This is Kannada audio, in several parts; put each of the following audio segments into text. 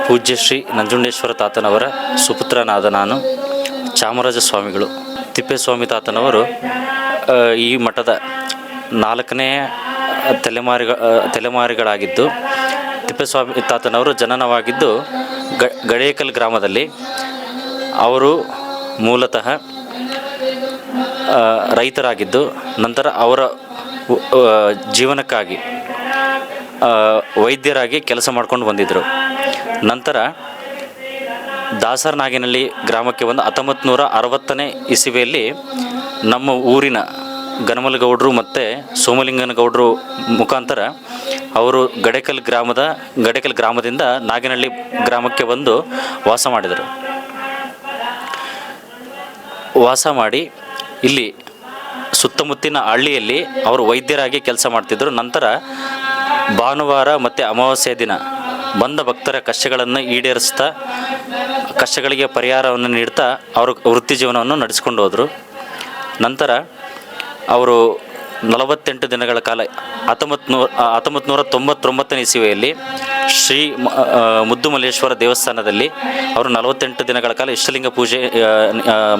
ಪೂಜ್ಯ ಶ್ರೀ ನಂಜುಂಡೇಶ್ವರ ತಾತನವರ ಸುಪುತ್ರನಾದ ನಾನು ಚಾಮರಾಜ ಸ್ವಾಮಿಗಳು. ತಿಪ್ಪೇಸ್ವಾಮಿ ತಾತನವರು ಈ ಮಠದ 4ನೇ ತಲೆಮಾರಿಗಳಾಗಿದ್ದು, ತಿಪ್ಪೇಸ್ವಾಮಿ ತಾತನವರು ಜನನವಾಗಿದ್ದು ಗಡೇಕಲ್ ಗ್ರಾಮದಲ್ಲಿ. ಅವರು ಮೂಲತಃ ರೈತರಾಗಿದ್ದು, ನಂತರ ಅವರ ಜೀವನಕ್ಕಾಗಿ ವೈದ್ಯರಾಗಿ ಕೆಲಸ ಮಾಡ್ಕೊಂಡು ಬಂದಿದ್ದರು. ನಂತರ ದಾಸರನಾಗಿನಹಳ್ಳಿ ಗ್ರಾಮಕ್ಕೆ ಒಂದು 1960ನೇ ಇಸವಿಯಲ್ಲಿ ನಮ್ಮ ಊರಿನ ಗನಮಲಗೌಡರು ಮತ್ತು ಸೋಮಲಿಂಗನಗೌಡರು ಮುಖಾಂತರ ಅವರು ಗಡೇಕಲ್ ಗ್ರಾಮದಿಂದ ನಾಗಿನಹಳ್ಳಿ ಗ್ರಾಮಕ್ಕೆ ಬಂದು ವಾಸ ಮಾಡಿದರು. ವಾಸ ಮಾಡಿ ಇಲ್ಲಿ ಸುತ್ತಮುತ್ತಿನ ಹಳ್ಳಿಯಲ್ಲಿ ಅವರು ವೈದ್ಯರಾಗಿ ಕೆಲಸ ಮಾಡ್ತಿದ್ದರು. ನಂತರ ಭಾನುವಾರ ಮತ್ತು ಅಮಾವಾಸ್ಯೆ ದಿನ ಬಂದ ಭಕ್ತರ ಕಷ್ಟಗಳನ್ನು ಈಡೇರಿಸ್ತಾ, ಕಷ್ಟಗಳಿಗೆ ಪರಿಹಾರವನ್ನು ನೀಡ್ತಾ ಅವರು ವೃತ್ತಿ ಜೀವನವನ್ನು ನಡೆಸ್ಕೊಂಡು ಹೋದರು. ನಂತರ ಅವರು 48 ದಿನಗಳ ಕಾಲ 1999ನೇ ಇಸವಿಯಲ್ಲಿ ಶ್ರೀ ಮುದ್ದುಮಲ್ಲೇಶ್ವರ ದೇವಸ್ಥಾನದಲ್ಲಿ ಅವರು 48 ದಿನಗಳ ಕಾಲ ಇಷ್ಟಲಿಂಗ ಪೂಜೆ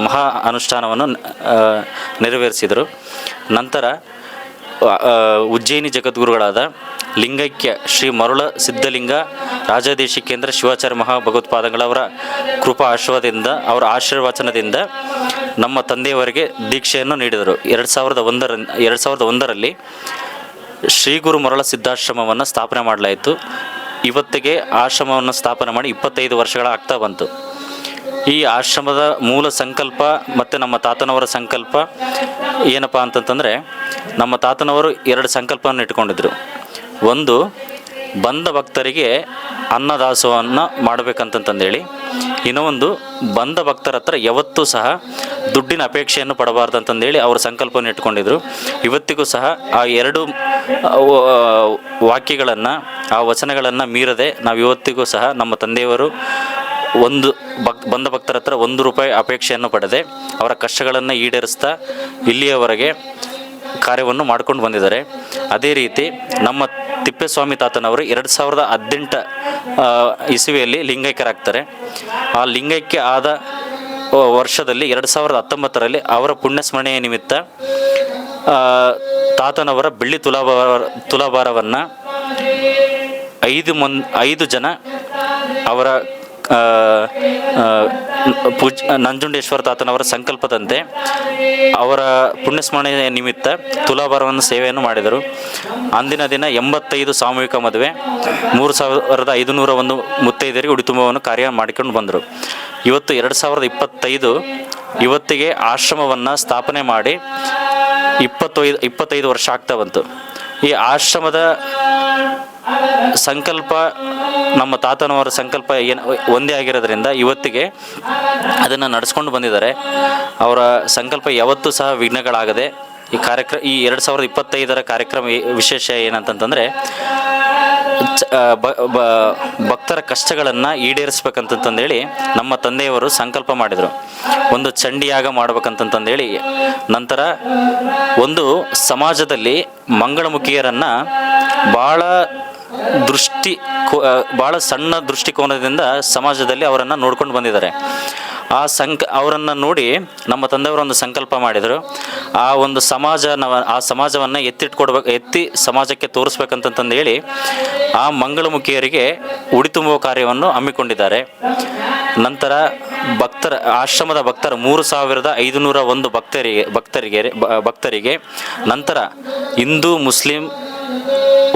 ಮಹಾ ಅನುಷ್ಠಾನವನ್ನು ನೆರವೇರಿಸಿದರು. ನಂತರ ಉಜ್ಜಯಿನಿ ಜಗದ್ಗುರುಗಳಾದ ಲಿಂಗೈಕ್ಯ ಶ್ರೀ ಮರುಳ ಸಿದ್ಧಲಿಂಗ ರಾಜದೇಶಿಕೇಂದ್ರ ಶಿವಾಚಾರ್ಯ ಮಹಾಭಗವತ್ಪಾದಗಳವರ ಕೃಪಾ ಆಶೀರ್ವಾದದಿಂದ, ಅವರ ಆಶೀರ್ವಚನದಿಂದ ನಮ್ಮ ತಂದೆಯವರಿಗೆ ದೀಕ್ಷೆಯನ್ನು ನೀಡಿದರು. 2001ರಲ್ಲಿ ಶ್ರೀ ಗುರು ಮರುಳ ಸಿದ್ಧಾಶ್ರಮವನ್ನು ಸ್ಥಾಪನೆ ಮಾಡಲಾಯಿತು. ಇವತ್ತಿಗೆ ಆಶ್ರಮವನ್ನು ಸ್ಥಾಪನೆ ಮಾಡಿ 25 ವರ್ಷಗಳ ಆಗ್ತಾ ಬಂತು. ಈ ಆಶ್ರಮದ ಮೂಲ ಸಂಕಲ್ಪ ಮತ್ತು ನಮ್ಮ ತಾತನವರ ಸಂಕಲ್ಪ ಏನಪ್ಪ ಅಂತಂತಂದರೆ, ನಮ್ಮ ತಾತನವರು 2 ಸಂಕಲ್ಪವನ್ನು ಇಟ್ಕೊಂಡಿದ್ರು. ಒಂದು, ಬಂದ ಭಕ್ತರಿಗೆ ಅನ್ನದಾಸೋಹವನ್ನು ಮಾಡಬೇಕಂತಂದೇಳಿ. ಇನ್ನೊಂದು, ಬಂದ ಭಕ್ತರ ಹತ್ರ ಯಾವತ್ತೂ ಸಹ ದುಡ್ಡಿನ ಅಪೇಕ್ಷೆಯನ್ನು ಪಡಬಾರ್ದು ಅಂತಂದೇಳಿ ಅವರು ಸಂಕಲ್ಪವನ್ನು ಇಟ್ಕೊಂಡಿದ್ರು. ಇವತ್ತಿಗೂ ಸಹ ಆ 2 ವಾಕ್ಯಗಳನ್ನು, ಆ ವಚನಗಳನ್ನು ಮೀರದೆ ನಾವು ಇವತ್ತಿಗೂ ಸಹ ನಮ್ಮ ತಂದೆಯವರು ಬಂದ ಭಕ್ತರ ಹತ್ರ ₹1 ಅಪೇಕ್ಷೆಯನ್ನು ಪಡೆದೆ ಅವರ ಕಷ್ಟಗಳನ್ನು ಈಡೇರಿಸ್ತಾ ಇಲ್ಲಿಯವರೆಗೆ ಕಾರ್ಯವನ್ನು ಮಾಡ್ಕೊಂಡು ಬಂದಿದ್ದಾರೆ. ಅದೇ ರೀತಿ ನಮ್ಮ ತಿಪ್ಪೇಸ್ವಾಮಿ ತಾತನವರು 2018 ಇಸವಿಯಲ್ಲಿ ಲಿಂಗೈಕ್ಯರಾಗ್ತಾರೆ. ಆ ಲಿಂಗೈಕ್ಯ ಆದ ವರ್ಷದಲ್ಲಿ 2019ರಲ್ಲಿ ಅವರ ಪುಣ್ಯಸ್ಮರಣೆಯ ನಿಮಿತ್ತ ತಾತನವರ ಬೆಳ್ಳಿ ತುಲಾಭಾರವನ್ನು 5 ಜನ ಅವರ ನಂಜುಂಡೇಶ್ವರ ತಾತನವರ ಸಂಕಲ್ಪದಂತೆ ಅವರ ಪುಣ್ಯಸ್ಮರಣೆಯ ನಿಮಿತ್ತ ತುಲಾಭಾರವನ್ನು ಸೇವೆಯನ್ನು ಮಾಡಿದರು. ಅಂದಿನ ದಿನ 85 ಸಾಮೂಹಿಕ ಮದುವೆ, 3501 ಮುತ್ತೈದೆಯರಿಗೆ ಉಡಿತುಂಬವನ್ನು ಕಾರ್ಯ ಮಾಡಿಕೊಂಡು ಬಂದರು. ಇವತ್ತು 2025 ಇವತ್ತಿಗೆ ಆಶ್ರಮವನ್ನು ಸ್ಥಾಪನೆ ಮಾಡಿ 25 ವರ್ಷ ಆಗ್ತಾ ಬಂತು. ಈ ಆಶ್ರಮದ ಸಂಕಲ್ಪ, ನಮ್ಮ ತಾತನವರ ಸಂಕಲ್ಪ ಒಂದೇ ಆಗಿರೋದ್ರಿಂದ ಇವತ್ತಿಗೆ ಅದನ್ನು ನಡೆಸ್ಕೊಂಡು ಬಂದಿದ್ದಾರೆ. ಅವರ ಸಂಕಲ್ಪ ಯಾವತ್ತೂ ಸಹ ವಿಘ್ನಗಳಾಗದೆ ಈ 2025ರ ಕಾರ್ಯಕ್ರಮ ವಿಶೇಷ ಏನಂತಂದರೆ, ಭಕ್ತರ ಕಷ್ಟಗಳನ್ನು ಈಡೇರಿಸ್ಬೇಕಂತಂದೇಳಿ ನಮ್ಮ ತಂದೆಯವರು ಸಂಕಲ್ಪ ಮಾಡಿದರು. ಒಂದು ಚಂಡಿಯಾಗ ಮಾಡ್ಬೇಕಂತಂದೇಳಿ, ನಂತರ ಒಂದು ಸಮಾಜದಲ್ಲಿ ಮಂಗಳಮುಖಿಯರನ್ನು ಭಾಳ ಸಣ್ಣ ದೃಷ್ಟಿಕೋನದಿಂದ ಸಮಾಜದಲ್ಲಿ ಅವರನ್ನು ನೋಡ್ಕೊಂಡು ಬಂದಿದ್ದಾರೆ. ಅವರನ್ನು ನೋಡಿ ನಮ್ಮ ತಂದೆಯವರು ಒಂದು ಸಂಕಲ್ಪ ಮಾಡಿದರು. ಆ ಒಂದು ಸಮಾಜವನ್ನು ಎತ್ತಿ ಸಮಾಜಕ್ಕೆ ತೋರಿಸ್ಬೇಕಂತಂದೇಳಿ ಆ ಮಂಗಳಮುಖಿಯರಿಗೆ ಉಡಿತುಂಬುವ ಕಾರ್ಯವನ್ನು ಹಮ್ಮಿಕೊಂಡಿದ್ದಾರೆ. ನಂತರ ಆಶ್ರಮದ ಭಕ್ತರ 3501 ಭಕ್ತರಿಗೆ ನಂತರ ಹಿಂದೂ, ಮುಸ್ಲಿಂ,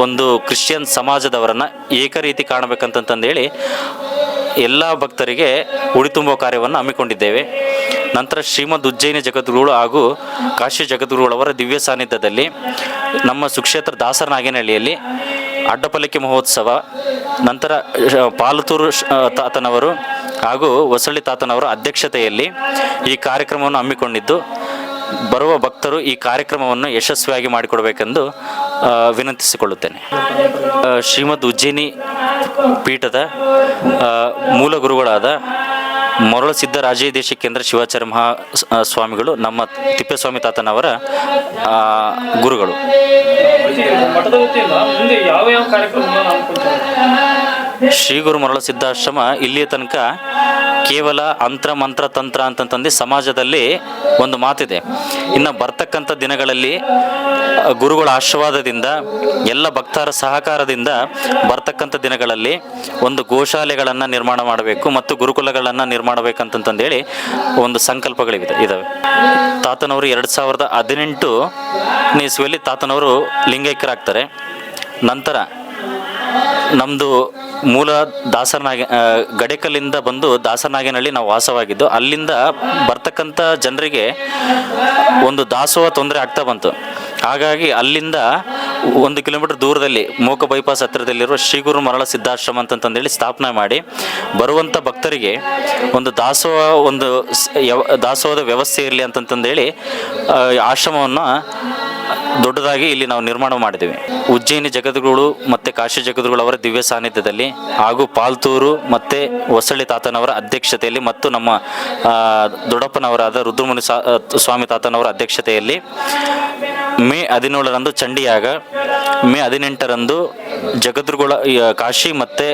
ಒಂದು ಕ್ರಿಶ್ಚಿಯನ್ ಸಮಾಜದವರನ್ನು ಏಕರೀತಿ ಕಾಣಬೇಕಂತಂದೇಳಿ ಎಲ್ಲ ಭಕ್ತರಿಗೆ ಉಡಿತುಂಬುವ ಕಾರ್ಯವನ್ನು ಹಮ್ಮಿಕೊಂಡಿದ್ದೇವೆ. ನಂತರ ಶ್ರೀಮದ್ ಉಜ್ಜಯಿನಿ ಜಗದ್ಗುರುಗಳು ಹಾಗೂ ಕಾಶಿ ಜಗದ್ಗುರುಗಳವರ ದಿವ್ಯ ಸಾನ್ನಿಧ್ಯದಲ್ಲಿ ನಮ್ಮ ಸುಕ್ಷೇತ್ರ ದಾಸರನಾಗಿನಹಳ್ಳಿಯಲ್ಲಿ ಅಡ್ಡಪಲ್ಲಕ್ಕಿ ಮಹೋತ್ಸವ, ನಂತರ ಪಾಲತೂರು ತಾತನವರು ಹಾಗೂ ಹೊಸಳ್ಳಿ ತಾತನವರ ಅಧ್ಯಕ್ಷತೆಯಲ್ಲಿ ಈ ಕಾರ್ಯಕ್ರಮವನ್ನು ಹಮ್ಮಿಕೊಂಡಿದ್ದು, ಬರುವ ಭಕ್ತರು ಈ ಕಾರ್ಯಕ್ರಮವನ್ನು ಯಶಸ್ವಿಯಾಗಿ ಮಾಡಿಕೊಡಬೇಕೆಂದು ವಿನಂತಿಸಿಕೊಳ್ಳುತ್ತೇನೆ. ಶ್ರೀಮದ್ ಉಜ್ಜಯಿನಿ ಪೀಠದ ಮೂಲ ಗುರುಗಳಾದ ಮರುಳ ಸಿದ್ಧ ರಾಜದೇಶಿಕೇಂದ್ರ ಶಿವಾಚಾರ್ಯ ಮಹಾ ಸ್ವಾಮಿಗಳು ನಮ್ಮ ತಿಪ್ಪೇಸ್ವಾಮಿ ತಾತನವರ ಗುರುಗಳು. ಶ್ರೀ ಗುರು ಮರಳ ಸಿದ್ಧಾಶ್ರಮ ಇಲ್ಲಿಯ ತನಕ ಕೇವಲ ಮಂತ್ರ ತಂತ್ರ ಅಂತಂದು ಸಮಾಜದಲ್ಲಿ ಒಂದು ಮಾತಿದೆ. ಇನ್ನು ಬರ್ತಕ್ಕಂಥ ದಿನಗಳಲ್ಲಿ ಗುರುಗಳ ಆಶೀರ್ವಾದದಿಂದ ಎಲ್ಲ ಭಕ್ತರ ಸಹಕಾರದಿಂದ ಬರ್ತಕ್ಕಂಥ ದಿನಗಳಲ್ಲಿ ಒಂದು ಗೋಶಾಲೆಗಳನ್ನು ನಿರ್ಮಾಣ ಮಾಡಬೇಕು ಮತ್ತು ಗುರುಕುಲಗಳನ್ನು ನಿರ್ಮಾಣ ಮಾಡಬೇಕಂತಂದೇಳಿ ಒಂದು ಸಂಕಲ್ಪಗಳಿದ್ದಾವೆ. ತಾತನವರು 2018 ಇಸ್ವಿಯಲ್ಲಿ ತಾತನವರು ಲಿಂಗೈಕ್ಯರಾಗ್ತಾರೆ. ನಂತರ ನಮ್ಮದು ಮೂಲ ಗಡೇಕಲ್ಲಿಂದ ಬಂದು ದಾಸರನಾಗೇನಹಳ್ಳಿ ನಾವು ವಾಸವಾಗಿದ್ದು, ಅಲ್ಲಿಂದ ಬರ್ತಕ್ಕಂಥ ಜನರಿಗೆ ಒಂದು ದಾಸೋಹ ತೊಂದರೆ ಆಗ್ತಾ ಬಂತು. ಹಾಗಾಗಿ ಅಲ್ಲಿಂದ 1 ಕಿಲೋಮೀಟರ್ ದೂರದಲ್ಲಿ ಮೋಕ ಬೈಪಾಸ್ ಹತ್ತಿರದಲ್ಲಿರುವ ಶ್ರೀ ಗುರು ಮರಳ ಸಿದ್ಧಾಶ್ರಮ ಅಂತಂದೇಳಿ ಸ್ಥಾಪನೆ ಮಾಡಿ ಬರುವಂಥ ಭಕ್ತರಿಗೆ ಒಂದು ದಾಸೋಹದ ವ್ಯವಸ್ಥೆ ಇರಲಿ ಅಂತಂದೇಳಿ ಆಶ್ರಮವನ್ನು ದೊಡ್ಡದಾಗಿ ಇಲ್ಲಿ ನಾವು ನಿರ್ಮಾಣ ಮಾಡಿದ್ದೀವಿ. ಉಜ್ಜಯಿನಿ ಜಗದ್ಗುರು ಮತ್ತು ಕಾಶಿ ಜಗದ್ಗುರು ಅವರ ದಿವ್ಯ ಸಾನ್ನಿಧ್ಯದಲ್ಲಿ ಹಾಗೂ ಪಾಲ್ತೂರು ಮತ್ತು ಹೊಸಳ್ಳಿ ತಾತನವರ ಅಧ್ಯಕ್ಷತೆಯಲ್ಲಿ ಮತ್ತು ನಮ್ಮ ದೊಡ್ಡಪ್ಪನವರಾದ ರುದ್ರಮುನಿ ಸ್ವಾಮಿ ತಾತನವರ ಅಧ್ಯಕ್ಷತೆಯಲ್ಲಿ ಮೇ 17ರಂದು ಚಂಡಿಯಾಗ, ಮೇ 18ರಂದು ಜಗದ್ಗುರುಗಳ ಕಾಶಿ ಮತ್ತು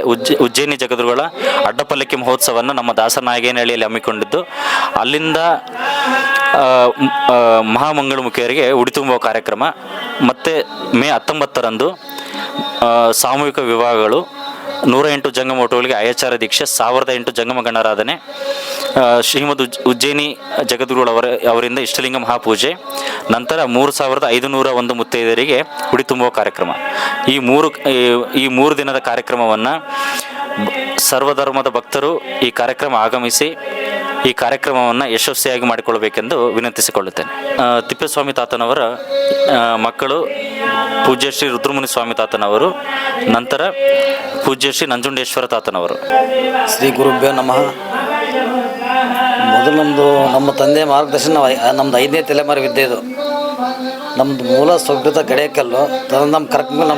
ಉಜ್ಜಯಿನಿ ಜಗದ್ಗುರುಗಳ ಅಡ್ಡಪಲ್ಲಕ್ಕಿ ಮಹೋತ್ಸವವನ್ನು ನಮ್ಮ ದಾಸರನಾಗೇನಹಳ್ಳಿಯಲ್ಲಿ ಹಮ್ಮಿಕೊಂಡಿದ್ದು, ಅಲ್ಲಿಂದ ಮಹಾಮಂಗಳಮುಖಿಯರಿಗೆ ಉಡಿ ತುಂಬುವ ಕಾರ್ಯಕ್ರಮ ಮತ್ತು ಮೇ 19ರಂದು ಸಾಮೂಹಿಕ ವಿವಾಹಗಳು, 108 ಜಂಗಮ ಒಟುಗಳಿಗೆ ಅಯಚಾರ ದೀಕ್ಷೆ, 1008 ಜಂಗಮ ಗಣರಾಧನೆ, ಶ್ರೀಮದ್ ಉಜ್ಜಯಿನಿ ಅವರಿಂದ ಇಷ್ಟಲಿಂಗ ಮಹಾಪೂಜೆ, ನಂತರ 3501 ಮುತ್ತೈದೆಯರಿಗೆ ಉಡಿ ತುಂಬುವ ಕಾರ್ಯಕ್ರಮ. ಈ ಮೂರು ದಿನದ ಕಾರ್ಯಕ್ರಮವನ್ನು ಸರ್ವಧರ್ಮದ ಭಕ್ತರು ಈ ಕಾರ್ಯಕ್ರಮ ಆಗಮಿಸಿ ಈ ಕಾರ್ಯಕ್ರಮವನ್ನು ಯಶಸ್ವಿಯಾಗಿ ಮಾಡಿಕೊಳ್ಳಬೇಕೆಂದು ವಿನಂತಿಸಿಕೊಳ್ಳುತ್ತೇನೆ. ತಿಪ್ಪೇಸ್ವಾಮಿ ತಾತನವರ ಮಕ್ಕಳು ಪೂಜ್ಯ ಶ್ರೀ ರುದ್ರಮುನಿ ಸ್ವಾಮಿ ತಾತನವರು, ನಂತರ ಪೂಜ್ಯ ಶ್ರೀ ನಂಜುಂಡೇಶ್ವರ ತಾತನವರು. ಶ್ರೀ ಗುರುಭ್ಯೋ ನಮಃ. ಮೊದಲು ನಮ್ಮ ತಂದೆ ಮಾರ್ಗದರ್ಶನ ನಮ್ಮದು 5ನೇ ತಲೆಮಾರು ವಿದ್ಯೆ ಇದು. ನಮ್ಮದು ಮೂಲ ಸ್ವಗೃತ ಗಡೇಕಲ್ಲು. ನಮ್ಮ ಕರಕಂಬಲ್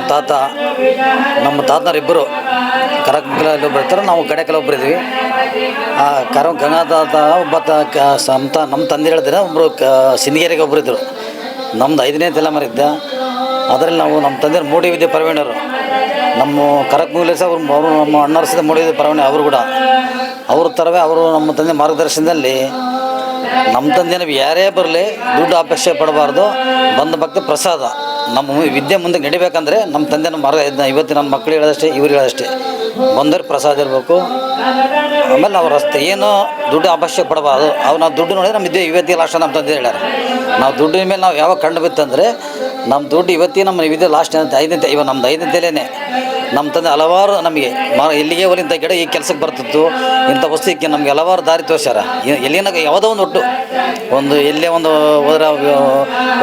ನಮ್ಮ ತಾತನವರಿಬ್ಬರು ಕರಕಂಬಲಲ್ಲಿ ಒಬ್ಬರು ಇರ್ತಾರೆ, ನಾವು ಗಡೇಕಲ್ ಒಬ್ಬರು ಇದ್ದೀವಿ. ಆ ಗಂಗಾತಾತ ಒಬ್ಬ ನಮ್ಮ ತಂದೆ ಹೇಳಿದ್ರೆ ಒಬ್ಬರು ಸಿಂದಗೇರಿಗೆ ಒಬ್ಬರು ಇದ್ದರು. ನಮ್ಮದು 5ನೇ ತಲೆಮಾರು ಇದ್ದ. ಅದರಲ್ಲಿ ನಮ್ಮ ತಂದೆ ಮೂಡಿ ವಿದ್ಯೆ ಪ್ರವೀಣರು, ನಮ್ಮ ಕರಕಂಬಲಿ ಸಹ ಅವರು ನಮ್ಮ ಅಣ್ಣವ್ರ ಸಹ ಮೂಡಿ ವಿದ್ಯೆ ಪ್ರವೀಣ. ಅವರು ಕೂಡ ಅವ್ರ ಥರವೇ ಅವರು ನಮ್ಮ ತಂದೆ ಮಾರ್ಗದರ್ಶನದಲ್ಲಿ ನಮ್ಮ ತಂದೆ ನಾವು ಯಾರೇ ಬರಲಿ ದುಡ್ಡು ಅಪೇಕ್ಷೆ ಪಡಬಾರ್ದು, ಬಂದ ಭಕ್ತ ಪ್ರಸಾದ. ನಮ್ಮ ವಿದ್ಯೆ ಮುಂದೆ ನಡಿಬೇಕಂದ್ರೆ ನಮ್ಮ ತಂದೆ ನಮ್ಮ ಇವತ್ತು ನನ್ನ ಮಕ್ಕಳು ಹೇಳೋದಷ್ಟೇ, ಇವ್ರು ಹೇಳೋದಷ್ಟೇ, ಬಂದವ್ರಿಗೆ ಪ್ರಸಾದ ಇರಬೇಕು. ಆಮೇಲೆ ನಾವು ರಸ್ತೆ ಏನು ದುಡ್ಡು ಅವಶ್ಯಕ ಪಡಬಾರ್ದು. ನಾವು ದುಡ್ಡು ನೋಡಿದ್ರೆ ನಮ್ಮ ಇವತ್ತಿಗೆ ಲಾಸ್ಟ್ ನಮ್ಮ ತಂದೆ ಹೇಳ್ಯಾರ. ನಾವು ದುಡ್ಡಿನ ಮೇಲೆ ನಾವು ಯಾವಾಗ ಕಂಡು ಬಿತ್ತಂದರೆ ನಮ್ಮ ದುಡ್ಡು ಇವತ್ತಿಗೆ ನಮ್ಮ ವಿದ್ಯೆ ಲಾಸ್ಟ್ ಅಂತ 5ನೇ ಇವಾಗ ನಮ್ದು 5ನೇ ತಲೆನೇ. ನಮ್ಮ ತಂದೆ ಹಲವಾರು ನಮಗೆ ಎಲ್ಲಿಗೆ ಹೋಲಿಂಥ ಗಿಡ ಈ ಕೆಲಸಕ್ಕೆ ಬರ್ತಿತ್ತು, ಇಂಥ ವಸ್ತುಕ್ಕೆ ನಮಗೆ ಹಲವಾರು ದಾರಿ ತೋರಿಸ್ಯಾರ. ಎಲ್ಲಿನಾಗ ಯಾವುದೋ ಒಂದು ಒಂದು ಎಲ್ಲೇ ಒಂದು ಹೋದ್ರೆ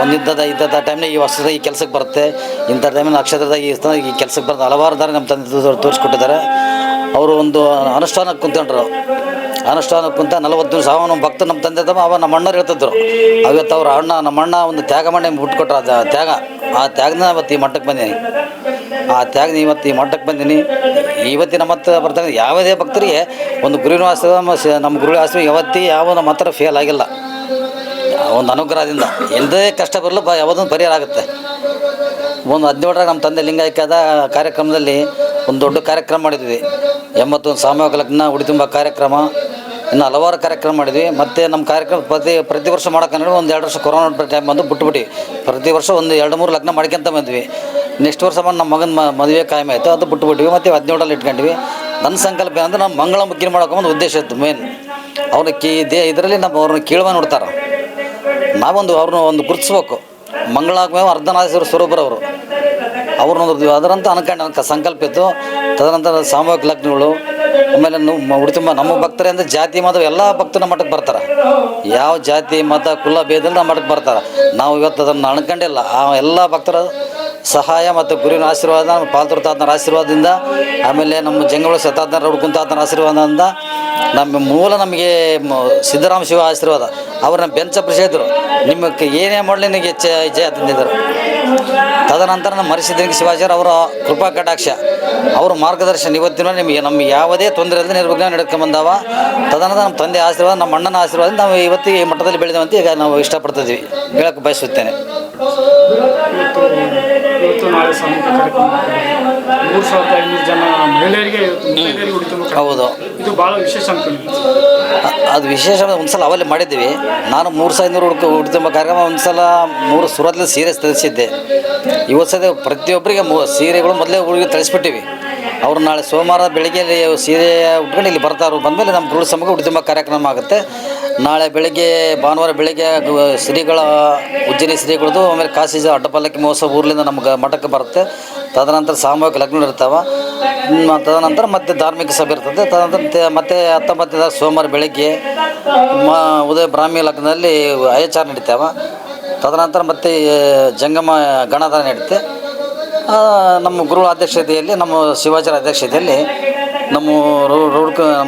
ಒಂದು ಇದ್ದದ ಟೈಮ್ನಾಗ ಈ ವಸ್ತುದಾಗ ಈ ಕೆಲಸಕ್ಕೆ ಬರುತ್ತೆ, ಇಂಥ ಟೈಮಿನ ನಕ್ಷತ್ರದಾಗ ಈ ಕೆಲಸಕ್ಕೆ ಬರುತ್ತೆ, ಹಲವಾರು ದಾರಿ ನಮ್ಮ ತಂದೆ ತೋರಿಸ್ಕೊಟ್ಟಿದ್ದಾರೆ. ಅವರು ಒಂದು ಅನುಷ್ಠಾನಕ್ಕೆ ಕುಂತ್ಕೊಂಡ್ರು. ಅನುಷ್ಠಾನಕ್ಕೆ ಕುಂತ 40 ದಿವಸ ಅವನು ಭಕ್ತ ನಮ್ಮ ತಂದೆ ಅವ ನಮ್ಮ ಅಣ್ಣವ್ರು ಹೇಳ್ತಿದ್ರು. ಅವತ್ತು ಅವ್ರ ನಮ್ಮ ಅಣ್ಣ ಒಂದು ತ್ಯಾಗ ಮಾಡಿ ಬಿಟ್ಕೊಟ್ರು. ಅದು ತ್ಯಾಗ, ಆ ತ್ಯಾಗನ ಇವತ್ತು ಈ ಮಟ್ಟಕ್ಕೆ ಬಂದೀನಿ. ಆ ತ್ಯಾಗನ ಇವತ್ತು ಈ ಮಟ್ಟಕ್ಕೆ ಬಂದೀನಿ. ಇವತ್ತಿನ ಮತ್ತೆ ಬರ್ತಾರೆ ಯಾವುದೇ ಭಕ್ತರಿಗೆ ಒಂದು ಗುರುವಿನ ಆಶ್ರಮ, ನಮ್ಮ ಗುರುವಿನ ಆಶ್ರಮ ಯಾವ ನಮ್ಮ ಹತ್ರ ಫೇಲ್ ಆಗಿಲ್ಲ. ಒಂದು ಅನುಗ್ರಹದಿಂದ ಎಲ್ಲದೇ ಕಷ್ಟ ಬರಲು ಯಾವುದೊಂದು ಪರಿಹಾರ ಆಗುತ್ತೆ. ಒಂದು 17ರ ನಮ್ಮ ತಂದೆ ಲಿಂಗೈಕ್ಯದ ಕಾರ್ಯಕ್ರಮದಲ್ಲಿ ಒಂದು ದೊಡ್ಡ ಕಾರ್ಯಕ್ರಮ ಮಾಡಿದ್ವಿ. 81 ಸಾಮೂಹಿಕ ಲಗ್ನ, ಉಡಿ ತುಂಬ ಕಾರ್ಯಕ್ರಮ, ಇನ್ನು ಹಲವಾರು ಕಾರ್ಯಕ್ರಮ ಮಾಡಿದ್ವಿ. ಮತ್ತು ನಮ್ಮ ಕಾರ್ಯಕ್ರಮ ಪ್ರತಿ ವರ್ಷ ಮಾಡೋಕ್ಕಂದ್ರೆ ಒಂದು 2 ವರ್ಷ ಕೊರೋನಾ ಟೈಮ್ ಬಂದು ಬಿಟ್ಬಿಟ್ಟು ಪ್ರತಿ ವರ್ಷ ಒಂದು 2-3 ಲಗ್ನ ಮಾಡ್ಕೊಂತ ಬಂದ್ವಿ. ನೆಕ್ಸ್ಟ್ ವರ್ಷ ನಮ್ಮ ಮಗನ ಮದುವೆ ಕಾಯಂ ಆಯಿತು, ಅದು ಬಿಟ್ಬಿಟ್ವಿ. ಮತ್ತು 17ರಲ್ಲಿ ಇಟ್ಕೊಂಡ್ವಿ. ನನ್ನ ಸಂಕಲ್ಪ ಏನಂದ್ರೆ ನಮ್ಮ ಮಂಗಳ ಮುಖ್ಯ ಮಾಡೋಕೊಂಬಂದು ಉದ್ದೇಶ ಇತ್ತು ಮೇನ್. ಅವ್ರನ್ನ ಇದರಲ್ಲಿ ನಮ್ಮ ಅವ್ರನ್ನ ಕೀಳುವ ನೋಡ್ತಾರೆ. ನಾವೊಂದು ಅವ್ರನ್ನ ಒಂದು ಗುರುತಿಸ್ಬೇಕು. ಮಂಗಳಾಗ್ಮೇಲೆ ಅರ್ಧನಾರೀಶ್ವರ ಸ್ವರೂಪರವರು ಅವ್ರನ್ನೊಂದು ಅದರಂತ ಅನ್ಕೊಂಡು ಸಂಕಲ್ಪ ಇತ್ತು. ತದನಂತರ ಸಾಮೂಹಿಕ ಲಗ್ನಗಳು, ಆಮೇಲೆ ಉಡಿ ತುಂಬ ನಮ್ಮ ಭಕ್ತರೇ ಅಂದರೆ ಜಾತಿ ಮತ ಎಲ್ಲ ಭಕ್ತರು ನಮ್ಮ ಮಠಕ್ಕೆ ಬರ್ತಾರೆ. ಯಾವ ಜಾತಿ ಮತ ಕುಲ ಭೇದಲ್ಲಿ ನಮ್ಮ ಮಠಕ್ಕೆ ಬರ್ತಾರೆ. ನಾವು ಇವತ್ತು ಅದನ್ನು ಅನ್ಕೊಂಡಿಲ್ಲ. ಆ ಎಲ್ಲ ಭಕ್ತರ ಸಹಾಯ ಮತ್ತು ಗುರುವಿನ ಆಶೀರ್ವಾದ, ನಮ್ಮ ಪಾಲ್ತೂರು ತಾತನ ಆಶೀರ್ವಾದದಿಂದ, ಆಮೇಲೆ ನಮ್ಮ ಜಂಗಮಗಳ ಸತಾತನ ಹುಡ್ಕುಂತ ತಾತನ ಆಶೀರ್ವಾದದಿಂದ, ನಮ್ಮ ಮೂಲ ನಮಗೆ ಸಿದ್ದರಾಮ ಶಿವ ಆಶೀರ್ವಾದ. ಅವ್ರನ್ನ ಬೆಂಚ ಪರಿಸಿದ್ರು. ನಿಮಗೆ ಏನೇ ಮಾಡಲಿ ನಿಮಗೆ ಜಯ ತಂದಿದ್ದರು. ತದನಂತರ ನಮ್ಮ ಮರಿಸಿದ್ದಂಗೆ ಶಿವಾಚಾರ್ಯ ಅವರ ಕೃಪಾ ಕಟಾಕ್ಷ, ಅವರ ಮಾರ್ಗದರ್ಶನ ಇವತ್ತಿನ ನಮಗೆ ಯಾವುದೇ ತೊಂದರೆ ಇಲ್ಲದೆ ನಿರ್ವಿಘ್ನ ನಡ್ಕೊಂಬಂದಾವ. ತದನಂತರ ನಮ್ಮ ತಂದೆ ಆಶೀರ್ವಾದ, ನಮ್ಮ ಅಣ್ಣನ ಆಶೀರ್ವಾದ ನಾವು ಇವತ್ತಿಗೆ ಈ ಮಟ್ಟದಲ್ಲಿ ಬೆಳೆದೇವಂತ ಈಗ ನಾವು ಇಷ್ಟಪಡ್ತಿದ್ವಿ ಹೇಳಕ್ಕೆ ಬಯಸುತ್ತೇನೆ. ಇವತ್ತು ನಾಳೆ ಸಾಮೂಹಿಕ ಕಾರ್ಯಕ್ರಮ 3500 ಜನ ಮಹಿಳೆಯರಿಗೆ ಮುತ್ತೈದೆಯರಿಗೆ ಉಡಿ ತುಂಬ ಹೌದು. ಇದು ಭಾಳ ವಿಶೇಷ ಅನ್ಕೊಂಡಿದ್ದೀನಿ. ಅದು ವಿಶೇಷ ಒಂದು ಸಲ ಅವಲ್ಲಿ ಮಾಡಿದ್ದೀವಿ. ನಾನು 3500 ಉಡಿ ತುಂಬ ಕಾರ್ಯಕ್ರಮ ಒಂದು ಸಲ 3 ಸುರತ್ಲಿ ಸೀರೆ ತರಿಸಿದ್ದೆ. ಇವತ್ತು ಸದ್ಯ ಪ್ರತಿಯೊಬ್ಬರಿಗೆ ಸೀರೆಗಳು ಮೊದಲೇ ಹುಡುಗಿ ತರಿಸ್ಬಿಟ್ಟಿವಿ. ಅವ್ರು ನಾಳೆ ಸೋಮವಾರ ಬೆಳಿಗ್ಗೆ ಸೀರೆ ಉಟ್ಕೊಂಡು ಇಲ್ಲಿ ಬರ್ತಾರೆ. ಬಂದಮೇಲೆ ನಮ್ಮ ಗರುಡ ಸಮಾಜ ಉಡಿ ತುಂಬ ಕಾರ್ಯಕ್ರಮ ಆಗುತ್ತೆ. ನಾಳೆ ಬೆಳಗ್ಗೆ ಭಾನುವಾರ ಬೆಳಗ್ಗೆ ಶ್ರೀಗಳ ಉಜ್ಜಯಿನಿ ಶ್ರೀಗಳದು, ಆಮೇಲೆ ಕಾಶಿ ಅಡ್ಡಪಲ್ಲಕ್ಕಿ ಮಹೋತ್ಸವ ಊರ್ಲಿಂದ ನಮ್ಗೆ ಮಠಕ್ಕೆ ಬರುತ್ತೆ. ತದನಂತರ ಸಾಮೂಹಿಕ ಲಗ್ನ ಇರ್ತಾವೆ. ತದನಂತರ ಮತ್ತೆ ಧಾರ್ಮಿಕ ಸಭೆ ಇರ್ತದೆ. ತದನಂತರ ಮತ್ತೆ 19 ಸೋಮವಾರ ಬೆಳಗ್ಗೆ ಉದಯ ಬ್ರಾಹ್ಮಿ ಲಗ್ನದಲ್ಲಿ ಅಯಚಾರ ನಡೀತಾವೆ. ತದನಂತರ ಮತ್ತೆ ಜಂಗಮ ಗಣದಾನ ನಡೀತೆ. ನಮ್ಮ ಗುರುಗಳ ಅಧ್ಯಕ್ಷತೆಯಲ್ಲಿ, ನಮ್ಮ ಶಿವಾಚಾರ ಅಧ್ಯಕ್ಷತೆಯಲ್ಲಿ ನಮ್ಮ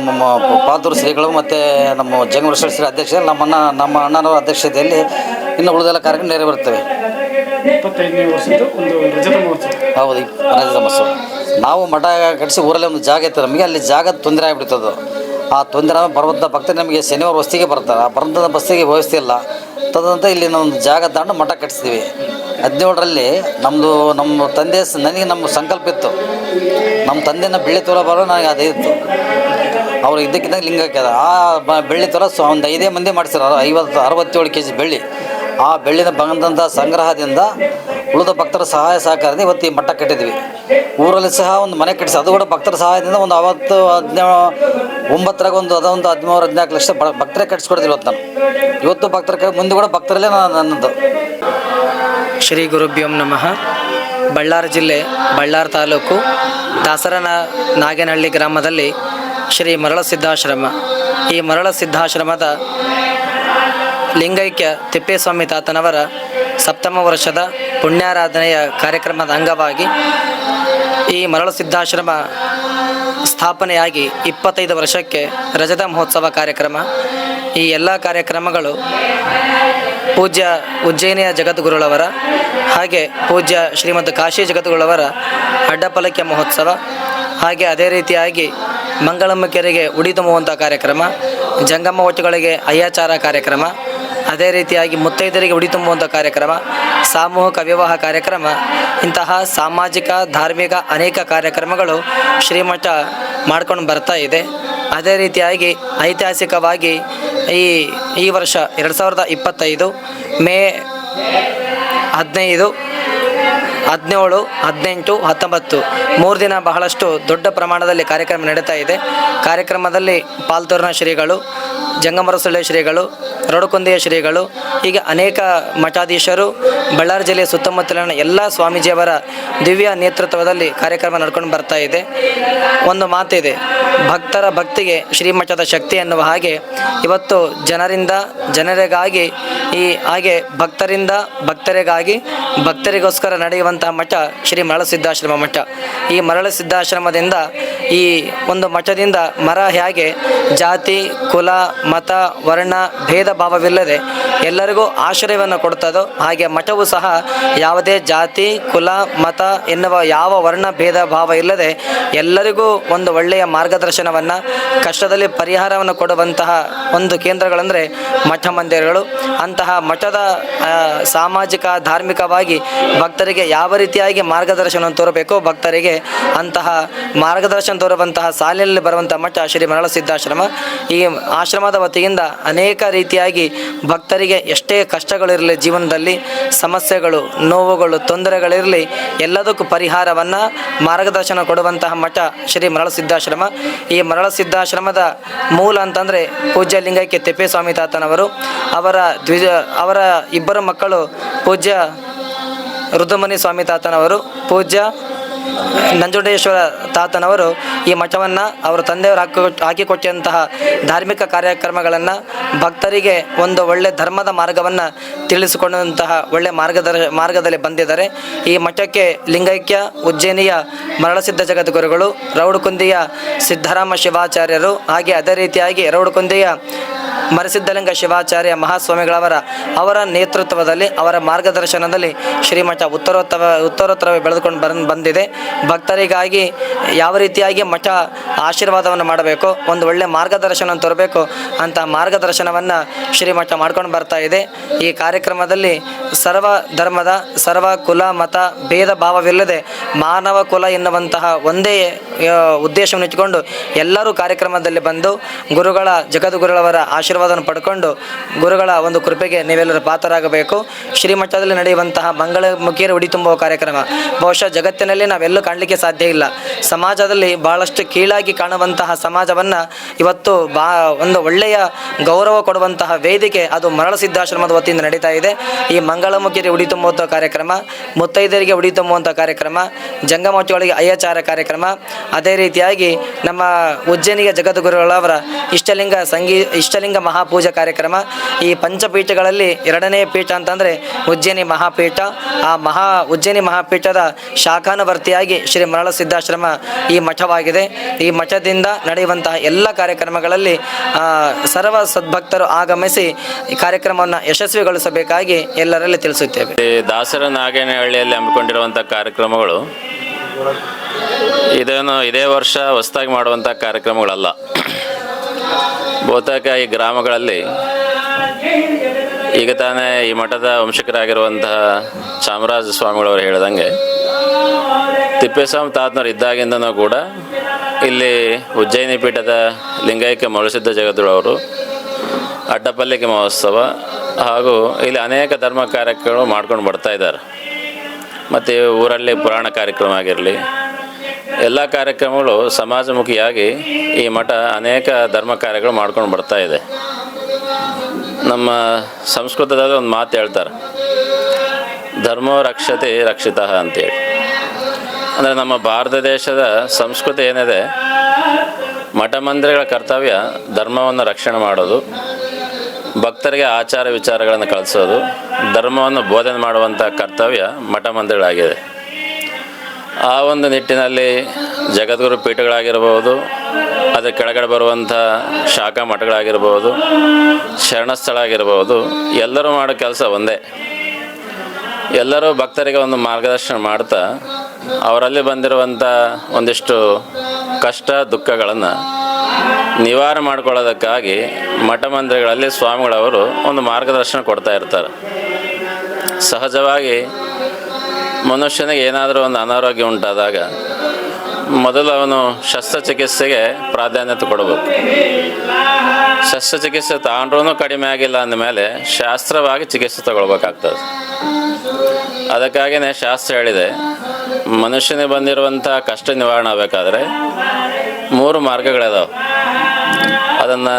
ನಮ್ಮ ಪಾದೂರು ಶ್ರೀಗಳು ಮತ್ತು ನಮ್ಮ ಜಂಗಮೇಶ್ವರ ಶ್ರೀ ಅಧ್ಯಕ್ಷ ನಮ್ಮ ಅಣ್ಣನವರ ಅಧ್ಯಕ್ಷತೆಯಲ್ಲಿ ಇನ್ನು ಉಳಿದೆಲ್ಲ ಕಾರ್ಯಕ್ರಮ ನೆರವೇರುತ್ತವೆ. 25ನೇ ವರ್ಷದ್ದು ಒಂದು ರಜತ ಮಹೋತ್ಸವ. ಹೌದು, ರಜತ ಮಹೋತ್ಸವ. ನಾವು ಮಠ ಕಟ್ಟಿಸಿ ಊರಲ್ಲಿ ಒಂದು ಜಾಗ ಇತ್ತು ನಮಗೆ. ಅಲ್ಲಿ ಜಾಗದ ತೊಂದರೆ ಆಗಿಬಿಡ್ತದೆ. ಆ ತೊಂದರೆ ಬರುವಂಥ ಭಕ್ತರು ನಮಗೆ ಶನಿವಾರ ವಸ್ತಿಗೆ ಬರ್ತಾರೆ. ಆ ಬರೋಂಥ ಬಸ್ಸಿಗೆ ವ್ಯವಸ್ಥೆ ಇಲ್ಲ. ತದನಂತರ ಇಲ್ಲಿ ನಾವು ಜಾಗ ತಗೊಂಡು ಮಠ ಕಟ್ಟಿಸ್ತೀವಿ. 17ರಲ್ಲಿ ನಮ್ಮ ತಂದೆ ನನಗೆ ನಮ್ಮ ಸಂಕಲ್ಪ ಇತ್ತು. ನಮ್ಮ ತಂದೆನ ಬೆಳ್ಳಿ ತೋರ ಬರೋ ನನಗೆ ಅದೇ ಇತ್ತು. ಅವ್ರು ಇದ್ದಕ್ಕಿದ್ದಂಗೆ ಲಿಂಗ ಹಾಕ್ಯದ. ಆ ಬೆಳ್ಳಿ ತೋರ ಒಂದು 5 ಮಂದಿ ಮಾಡಿಸಿರೋ 67 kg ಬೆಳ್ಳಿ. ಆ ಬೆಳ್ಳಿನ ಬಂದಂಥ ಸಂಗ್ರಹದಿಂದ ಉಳಿದ ಭಕ್ತರ ಸಹಾಯ ಸಹಕಾರದಿಂದ ಇವತ್ತು ಈ ಮಠ ಕಟ್ಟಿದ್ವಿ. ಊರಲ್ಲಿ ಸಹ ಒಂದು ಮನೆ ಕಟ್ಟಿಸಿ, ಅದು ಕೂಡ ಭಕ್ತರ ಸಹಾಯದಿಂದ ಒಂದು 19 ಒಂದು 13-14 ಲಕ್ಷ ಭಕ್ತರೇ ಕಟ್ಟಿಸ್ಕೊಡ್ತೀವಿ ಇವತ್ತು ನಾನು. ಇವತ್ತು ಭಕ್ತರ ಮುಂದೆ ಕೂಡ ಭಕ್ತರಲ್ಲೇ ನನ್ನದು. ಶ್ರೀ ಗುರುಭ್ಯೋಂ ನಮಃ. ಬಳ್ಳಾರಿ ಜಿಲ್ಲೆ ಬಳ್ಳಾರಿ ತಾಲೂಕು ನಾಗೇನಹಳ್ಳಿ ಗ್ರಾಮದಲ್ಲಿ ಶ್ರೀ ಮರಳ ಸಿದ್ಧಾಶ್ರಮ. ಈ ಮರಳ ಸಿದ್ಧಾಶ್ರಮದ ಲಿಂಗೈಕ್ಯ ತಿಪ್ಪೇಸ್ವಾಮಿ ತಾತನವರ 7ಮ ವರ್ಷದ ಪುಣ್ಯಾರಾಧನೆಯ ಕಾರ್ಯಕ್ರಮದ ಅಂಗವಾಗಿ ಈ ಮರಳ ಸಿದ್ಧಾಶ್ರಮ ಸ್ಥಾಪನೆಯಾಗಿ 25 ವರ್ಷಕ್ಕೆ ರಜತ ಮಹೋತ್ಸವ ಕಾರ್ಯಕ್ರಮ. ಈ ಎಲ್ಲ ಕಾರ್ಯಕ್ರಮಗಳು ಪೂಜ್ಯ ಉಜ್ಜಯಿನಿಯ ಜಗದ್ಗುರುಗಳವರ ಹಾಗೆ ಪೂಜ್ಯ ಶ್ರೀಮದ್ ಕಾಶಿ ಜಗದ್ಗುರುಗಳವರ ಅಡ್ಡಪಲ್ಲಕ್ಕಿಯ ಮಹೋತ್ಸವ, ಹಾಗೆ ಅದೇ ರೀತಿಯಾಗಿ ಮಂಗಳಮ್ಮಕೆರೆಗೆ ಉಡಿ ತುಂಬುವಂಥ ಕಾರ್ಯಕ್ರಮ, ಜಂಗಮ ಒಟ್ಟುಗಳಿಗೆ ಅಯ್ಯಾಚಾರ ಕಾರ್ಯಕ್ರಮ, ಅದೇ ರೀತಿಯಾಗಿ ಮುತ್ತೈದರಿಗೆ ಉಡಿ ತುಂಬುವಂಥ ಕಾರ್ಯಕ್ರಮ, ಸಾಮೂಹಿಕ ವಿವಾಹ ಕಾರ್ಯಕ್ರಮ, ಇಂತಹ ಸಾಮಾಜಿಕ ಧಾರ್ಮಿಕ ಅನೇಕ ಕಾರ್ಯಕ್ರಮಗಳು ಶ್ರೀಮಠ ಮಾಡ್ಕೊಂಡು ಬರ್ತಾ ಇದೆ. ಅದೇ ರೀತಿಯಾಗಿ ಐತಿಹಾಸಿಕವಾಗಿ ಈ ವರ್ಷ 2025 ಮೇ 15, 17, 18, 19 3 ದಿನ ಬಹಳಷ್ಟು ದೊಡ್ಡ ಪ್ರಮಾಣದಲ್ಲಿ ಕಾರ್ಯಕ್ರಮ ನಡೀತಾ ಇದೆ. ಕಾರ್ಯಕ್ರಮದಲ್ಲಿ ಪಾಲ್ತೂರಿನ ಶ್ರೀಗಳು, ಜಂಗಮರಸೊಳ್ಳೆ ಶ್ರೀಗಳು, ರೊಡಕುಂದಿಯ ಶ್ರೀಗಳು, ಹೀಗೆ ಅನೇಕ ಮಠಾಧೀಶರು, ಬಳ್ಳಾರಿ ಜಿಲ್ಲೆಯ ಸುತ್ತಮುತ್ತಲಿನ ಎಲ್ಲ ಸ್ವಾಮೀಜಿಯವರ ದಿವ್ಯ ನೇತೃತ್ವದಲ್ಲಿ ಕಾರ್ಯಕ್ರಮ ನಡ್ಕೊಂಡು ಬರ್ತಾ ಇದೆ. ಒಂದು ಮಾತಿದೆ, ಭಕ್ತರ ಭಕ್ತಿಗೆ ಶ್ರೀಮಠದ ಶಕ್ತಿ ಎನ್ನುವ ಹಾಗೆ ಇವತ್ತು ಜನರಿಂದ ಜನರಿಗಾಗಿ ಹಾಗೆ ಭಕ್ತರಿಂದ ಭಕ್ತರಿಗಾಗಿ ಭಕ್ತರಿಗೋಸ್ಕರ ನಡೆಯುವಂತಹ ಮಠ ಶ್ರೀ ಮರಳ ಸಿದ್ಧಾಶ್ರಮ ಮಠ. ಈ ಮರಳ ಸಿದ್ಧಾಶ್ರಮದಿಂದ ಈ ಒಂದು ಮಠದಿಂದ ಮರ ಹೇಗೆ ಜಾತಿ ಕುಲ ಮತ ವರ್ಣ ಭೇದ ಭಾವವಿಲ್ಲದೆ ಎಲ್ಲರಿಗೂ ಆಶ್ರಯವನ್ನು ಕೊಡ್ತದೋ ಹಾಗೆ ಮಠವು ಸಹ ಯಾವುದೇ ಜಾತಿ ಕುಲ ಮತ ಎನ್ನುವ ಯಾವ ವರ್ಣ ಭೇದ ಭಾವ ಇಲ್ಲದೆ ಎಲ್ಲರಿಗೂ ಒಂದು ಒಳ್ಳೆಯ ಮಾರ್ಗದರ್ಶನವನ್ನು, ಕಷ್ಟದಲ್ಲಿ ಪರಿಹಾರವನ್ನು ಕೊಡುವಂತಹ ಒಂದು ಕೇಂದ್ರಗಳೆಂದರೆ ಮಠ ಮಂದಿರಗಳು. ಅಂತಹ ಮಠದ ಸಾಮಾಜಿಕ ಧಾರ್ಮಿಕವಾಗಿ ಭಕ್ತರಿಗೆ ಯಾವ ರೀತಿಯಾಗಿ ಮಾರ್ಗದರ್ಶನವನ್ನು ತೋರಬೇಕು, ಭಕ್ತರಿಗೆ ಅಂತಹ ಮಾರ್ಗದರ್ಶನ ತೋರುವಂತಹ ಸಾಲಿನಲ್ಲಿ ಬರುವಂಥ ಮಠ ಶ್ರೀ ಮರಳ ಸಿದ್ಧಾಶ್ರಮ. ಈ ಆಶ್ರಮದ ವತಿಯಿಂದ ಅನೇಕ ರೀತಿಯಾಗಿ ಭಕ್ತರಿಗೆ ಎಷ್ಟೇ ಕಷ್ಟಗಳಿರಲಿ, ಜೀವನದಲ್ಲಿ ಸಮಸ್ಯೆಗಳು ನೋವುಗಳು ತೊಂದರೆಗಳಿರಲಿ, ಎಲ್ಲದಕ್ಕೂ ಪರಿಹಾರವನ್ನು ಮಾರ್ಗದರ್ಶನ ಕೊಡುವಂತಹ ಮಠ ಶ್ರೀ ಮರಳ ಸಿದ್ಧಾಶ್ರಮ. ಈ ಮರಳ ಸಿದ್ಧಾಶ್ರಮದ ಮೂಲ ಅಂತಂದರೆ ಪೂಜ್ಯ ಲಿಂಗೈಕ್ಯ ತಿಪ್ಪೇಸ್ವಾಮಿ ತಾತನವರು, ಅವರ ಇಬ್ಬರು ಮಕ್ಕಳು ಪೂಜ್ಯ ರುದ್ರಮುನಿ ಸ್ವಾಮಿ ತಾತನವರು, ಪೂಜ್ಯ ನಂಜುಂಡೇಶ್ವರ ತಾತನವರು ಈ ಮಠವನ್ನು ಅವರ ತಂದೆಯವರು ಹಾಕಿಕೊಟ್ಟಂತಹ ಧಾರ್ಮಿಕ ಕಾರ್ಯಕ್ರಮಗಳನ್ನು ಭಕ್ತರಿಗೆ ಒಂದು ಒಳ್ಳೆಯ ಧರ್ಮದ ಮಾರ್ಗವನ್ನು ತಿಳಿಸಿಕೊಂಡಂತಹ ಒಳ್ಳೆಯ ಮಾರ್ಗದಲ್ಲಿ ಬಂದಿದ್ದಾರೆ. ಈ ಮಠಕ್ಕೆ ಲಿಂಗೈಕ್ಯ ಉಜ್ಜಯಿನಿಯ ಮರಳಸಿದ್ಧ ಜಗದ್ಗುರುಗಳು, ರೌಡಕುಂದಿಯ ಸಿದ್ದರಾಮ ಶಿವಾಚಾರ್ಯರು, ಹಾಗೆ ಅದೇ ರೀತಿಯಾಗಿ ರೌಡಕುಂದಿಯ ಮರಿಸಿದ್ಧಲಿಂಗ ಶಿವಾಚಾರ್ಯ ಮಹಾಸ್ವಾಮಿಗಳವರ ಅವರ ನೇತೃತ್ವದಲ್ಲಿ ಅವರ ಮಾರ್ಗದರ್ಶನದಲ್ಲಿ ಶ್ರೀಮಠ ಉತ್ತರೋತ್ತರವೇ ಬೆಳೆದುಕೊಂಡು ಬಂದಿದೆ. ಭಕ್ತರಿಗಾಗಿ ಯಾವ ರೀತಿಯಾಗಿ ಮಠ ಆಶೀರ್ವಾದವನ್ನು ಮಾಡಬೇಕು, ಒಂದು ಒಳ್ಳೆಯ ಮಾರ್ಗದರ್ಶನ ತರಬೇಕು ಅಂತ ಮಾರ್ಗದರ್ಶನವನ್ನು ಶ್ರೀಮಠ ಮಾಡ್ಕೊಂಡು ಬರ್ತಾ ಇದೆ. ಈ ಕಾರ್ಯಕ್ರಮದಲ್ಲಿ ಸರ್ವ ಧರ್ಮದ ಸರ್ವ ಕುಲ ಮತ ಭೇದ ಭಾವವಿಲ್ಲದೆ ಮಾನವ ಕುಲ ಎನ್ನುವಂತಹ ಒಂದೇ ಉದ್ದೇಶವನ್ನು ಇಟ್ಟುಕೊಂಡು ಎಲ್ಲರೂ ಕಾರ್ಯಕ್ರಮದಲ್ಲಿ ಬಂದು ಗುರುಗಳ ಜಗದ್ಗುರುಗಳವರ ಆಶೀರ್ವಾದವನ್ನು ಪಡ್ಕೊಂಡು ಗುರುಗಳ ಒಂದು ಕೃಪೆಗೆ ನೀವೆಲ್ಲರೂ ಪಾತ್ರರಾಗಬೇಕು. ಶ್ರೀಮಠದಲ್ಲಿ ನಡೆಯುವಂತಹ ಮಂಗಳಮುಖಿಯರು ಉಡಿ ತುಂಬುವ ಕಾರ್ಯಕ್ರಮ ಬಹುಶಃ ಜಗತ್ತಿನಲ್ಲಿ ನಾವೆಲ್ಲೂ ಕಾಣಲಿಕ್ಕೆ ಸಾಧ್ಯ ಇಲ್ಲ. ಸಮಾಜದಲ್ಲಿ ಬಹಳಷ್ಟು ಕೀಳಾಗಿ ಕಾಣುವಂತಹ ಸಮಾಜವನ್ನು ಇವತ್ತು ಒಂದು ಒಳ್ಳೆಯ ಗೌರವ ಕೊಡುವಂತಹ ವೇದಿಕೆ ಅದು ಮರಳ ಸಿದ್ಧಾಶ್ರಮದ ವತಿಯಿಂದ ನಡೀತಾ ಇದೆ. ಈ ಮಂಗಳಮುಖಿಯರಿಗೆ ಉಡಿ ತುಂಬುವಂಥ ಕಾರ್ಯಕ್ರಮ, ಮುತ್ತೈದರಿಗೆ ಉಡಿ ತುಂಬುವಂಥ ಕಾರ್ಯಕ್ರಮ, ಜಂಗಮೋಟಿಗಳಿಗೆ ಅಯ್ಯಾಚಾರ ಕಾರ್ಯಕ್ರಮ, ಅದೇ ರೀತಿಯಾಗಿ ನಮ್ಮ ಉಜ್ಜಯಿನಿಯ ಜಗದ್ಗುರುಗಳವರ ಇಷ್ಟಲಿಂಗ ಮಹಾಪೂಜಾ ಕಾರ್ಯಕ್ರಮ. ಈ ಪಂಚಪೀಠಗಳಲ್ಲಿ ಎರಡನೇ ಪೀಠ ಅಂತಂದರೆ ಉಜ್ಜಯಿನಿ ಮಹಾಪೀಠ. ಆ ಉಜ್ಜಯಿನಿ ಮಹಾಪೀಠದ ಶಾಖಾನುವರ್ತಿಯಾಗಿ ಶ್ರೀ ಮರಳ ಸಿದ್ಧಾಶ್ರಮ ಈ ಮಠವಾಗಿದೆ. ಈ ಮಠದಿಂದ ನಡೆಯುವಂತಹ ಎಲ್ಲ ಕಾರ್ಯಕ್ರಮಗಳಲ್ಲಿ ಸರ್ವ ಸದ್ಭಕ್ತರು ಆಗಮಿಸಿ ಈ ಕಾರ್ಯಕ್ರಮವನ್ನು ಯಶಸ್ವಿಗೊಳಿಸಬೇಕಾಗಿ ಎಲ್ಲರಲ್ಲಿ ತಿಳಿಸುತ್ತೇವೆ. ದಾಸರ ನಾಗೇನಹಳ್ಳಿಯಲ್ಲಿ ಹಮ್ಮಿಕೊಂಡಿರುವಂಥ ಕಾರ್ಯಕ್ರಮಗಳು ಇದೇ ವರ್ಷ ಹೊಸದಾಗಿ ಮಾಡುವಂಥ ಕಾರ್ಯಕ್ರಮಗಳಲ್ಲ. ಬಹುತೇಕ ಈ ಗ್ರಾಮಗಳಲ್ಲಿ ಈಗ ತಾನೇ ಈ ಮಠದ ವಂಶಕರಾಗಿರುವಂತಹ ಚಾಮರಾಜ ಸ್ವಾಮಿಗಳವರು ಹೇಳಿದಂಗೆ ತಿಪ್ಪೇಸ್ವಾಮಿ ತಾತನವರು ಇದ್ದಾಗಿಂದನೂ ಕೂಡ ಇಲ್ಲಿ ಉಜ್ಜಯಿನಿ ಪೀಠದ ಲಿಂಗೈಕ್ಯ ಮರುಸಿದ್ಧ ಜಗದ್ಗುರುವರು ಅಡ್ಡಪಲ್ಲಿಗೆ ಮಹೋತ್ಸವ ಹಾಗೂ ಇಲ್ಲಿ ಅನೇಕ ಧರ್ಮ ಕಾರ್ಯಕ್ರಮ ಮಾಡ್ಕೊಂಡು ಬರ್ತಾ ಇದ್ದಾರೆ. ಮತ್ತು ಊರಲ್ಲಿ ಪುರಾಣ ಕಾರ್ಯಕ್ರಮ ಆಗಿರಲಿ, ಎಲ್ಲ ಕಾರ್ಯಕ್ರಮಗಳು ಸಮಾಜಮುಖಿಯಾಗಿ ಈ ಮಠ ಅನೇಕ ಧರ್ಮ ಕಾರ್ಯಗಳು ಮಾಡ್ಕೊಂಡು ಬರ್ತಾ ಇದೆ. ನಮ್ಮ ಸಂಸ್ಕೃತದಲ್ಲಿ ಒಂದು ಮಾತು ಹೇಳ್ತಾರೆ, ಧರ್ಮೋ ರಕ್ಷತೆ ರಕ್ಷಿತ ಅಂತೇಳಿ. ಅಂದರೆ ನಮ್ಮ ಭಾರತ ದೇಶದ ಸಂಸ್ಕೃತಿ ಏನಿದೆ, ಮಠ ಮಂದಿರಗಳ ಕರ್ತವ್ಯ ಧರ್ಮವನ್ನು ರಕ್ಷಣೆ ಮಾಡೋದು, ಭಕ್ತರಿಗೆ ಆಚಾರ ವಿಚಾರಗಳನ್ನು ಕಳಿಸೋದು, ಧರ್ಮವನ್ನು ಬೋಧನೆ ಮಾಡುವಂಥ ಕರ್ತವ್ಯ ಮಠ ಮಂದಿರಗಳಾಗಿದೆ. ಆ ಒಂದು ನಿಟ್ಟಿನಲ್ಲಿ ಜಗದ್ಗುರು ಪೀಠಗಳಾಗಿರ್ಬೋದು, ಅದರ ಕೆಳಗಡೆ ಬರುವಂಥ ಶಾಖಾ ಮಠಗಳಾಗಿರ್ಬೋದು, ಶರಣಸ್ಥಳ ಆಗಿರ್ಬೋದು, ಎಲ್ಲರೂ ಮಾಡೋ ಕೆಲಸ ಒಂದೇ. ಎಲ್ಲರೂ ಭಕ್ತರಿಗೆ ಒಂದು ಮಾರ್ಗದರ್ಶನ ಮಾಡ್ತಾ ಅವರಲ್ಲಿ ಬಂದಿರುವಂಥ ಒಂದಿಷ್ಟು ಕಷ್ಟ ದುಃಖಗಳನ್ನು ನಿವಾರಣೆ ಮಾಡ್ಕೊಳ್ಳೋದಕ್ಕಾಗಿ ಮಠ ಮಂದಿರಗಳಲ್ಲಿ ಸ್ವಾಮಿಗಳವರು ಒಂದು ಮಾರ್ಗದರ್ಶನ ಕೊಡ್ತಾ ಇರ್ತಾರೆ. ಸಹಜವಾಗಿ ಮನುಷ್ಯನಿಗೆ ಏನಾದರೂ ಒಂದು ಅನಾರೋಗ್ಯ ಉಂಟಾದಾಗ ಮೊದಲು ಅವನು ಶಸ್ತ್ರಚಿಕಿತ್ಸೆಗೆ ಪ್ರಾಧಾನ್ಯತೆ ಕೊಡಬೇಕು. ಶಸ್ತ್ರಚಿಕಿತ್ಸೆ ತಗೊಂಡ್ರೂ ಕಡಿಮೆ ಆಗಿಲ್ಲ ಅಂದಮೇಲೆ ಶಾಸ್ತ್ರವಾಗಿ ಚಿಕಿತ್ಸೆ ತಗೊಳ್ಬೇಕಾಗ್ತದೆ. ಅದಕ್ಕಾಗಿಯೇ ಶಾಸ್ತ್ರ ಹೇಳಿದೆ, ಮನುಷ್ಯನಿಗೆ ಬಂದಿರುವಂಥ ಕಷ್ಟ ನಿವಾರಣೆ ಆಗಬೇಕಾದ್ರೆ 3 ಮಾರ್ಗಗಳಿದಾವೆ. ಅದನ್ನು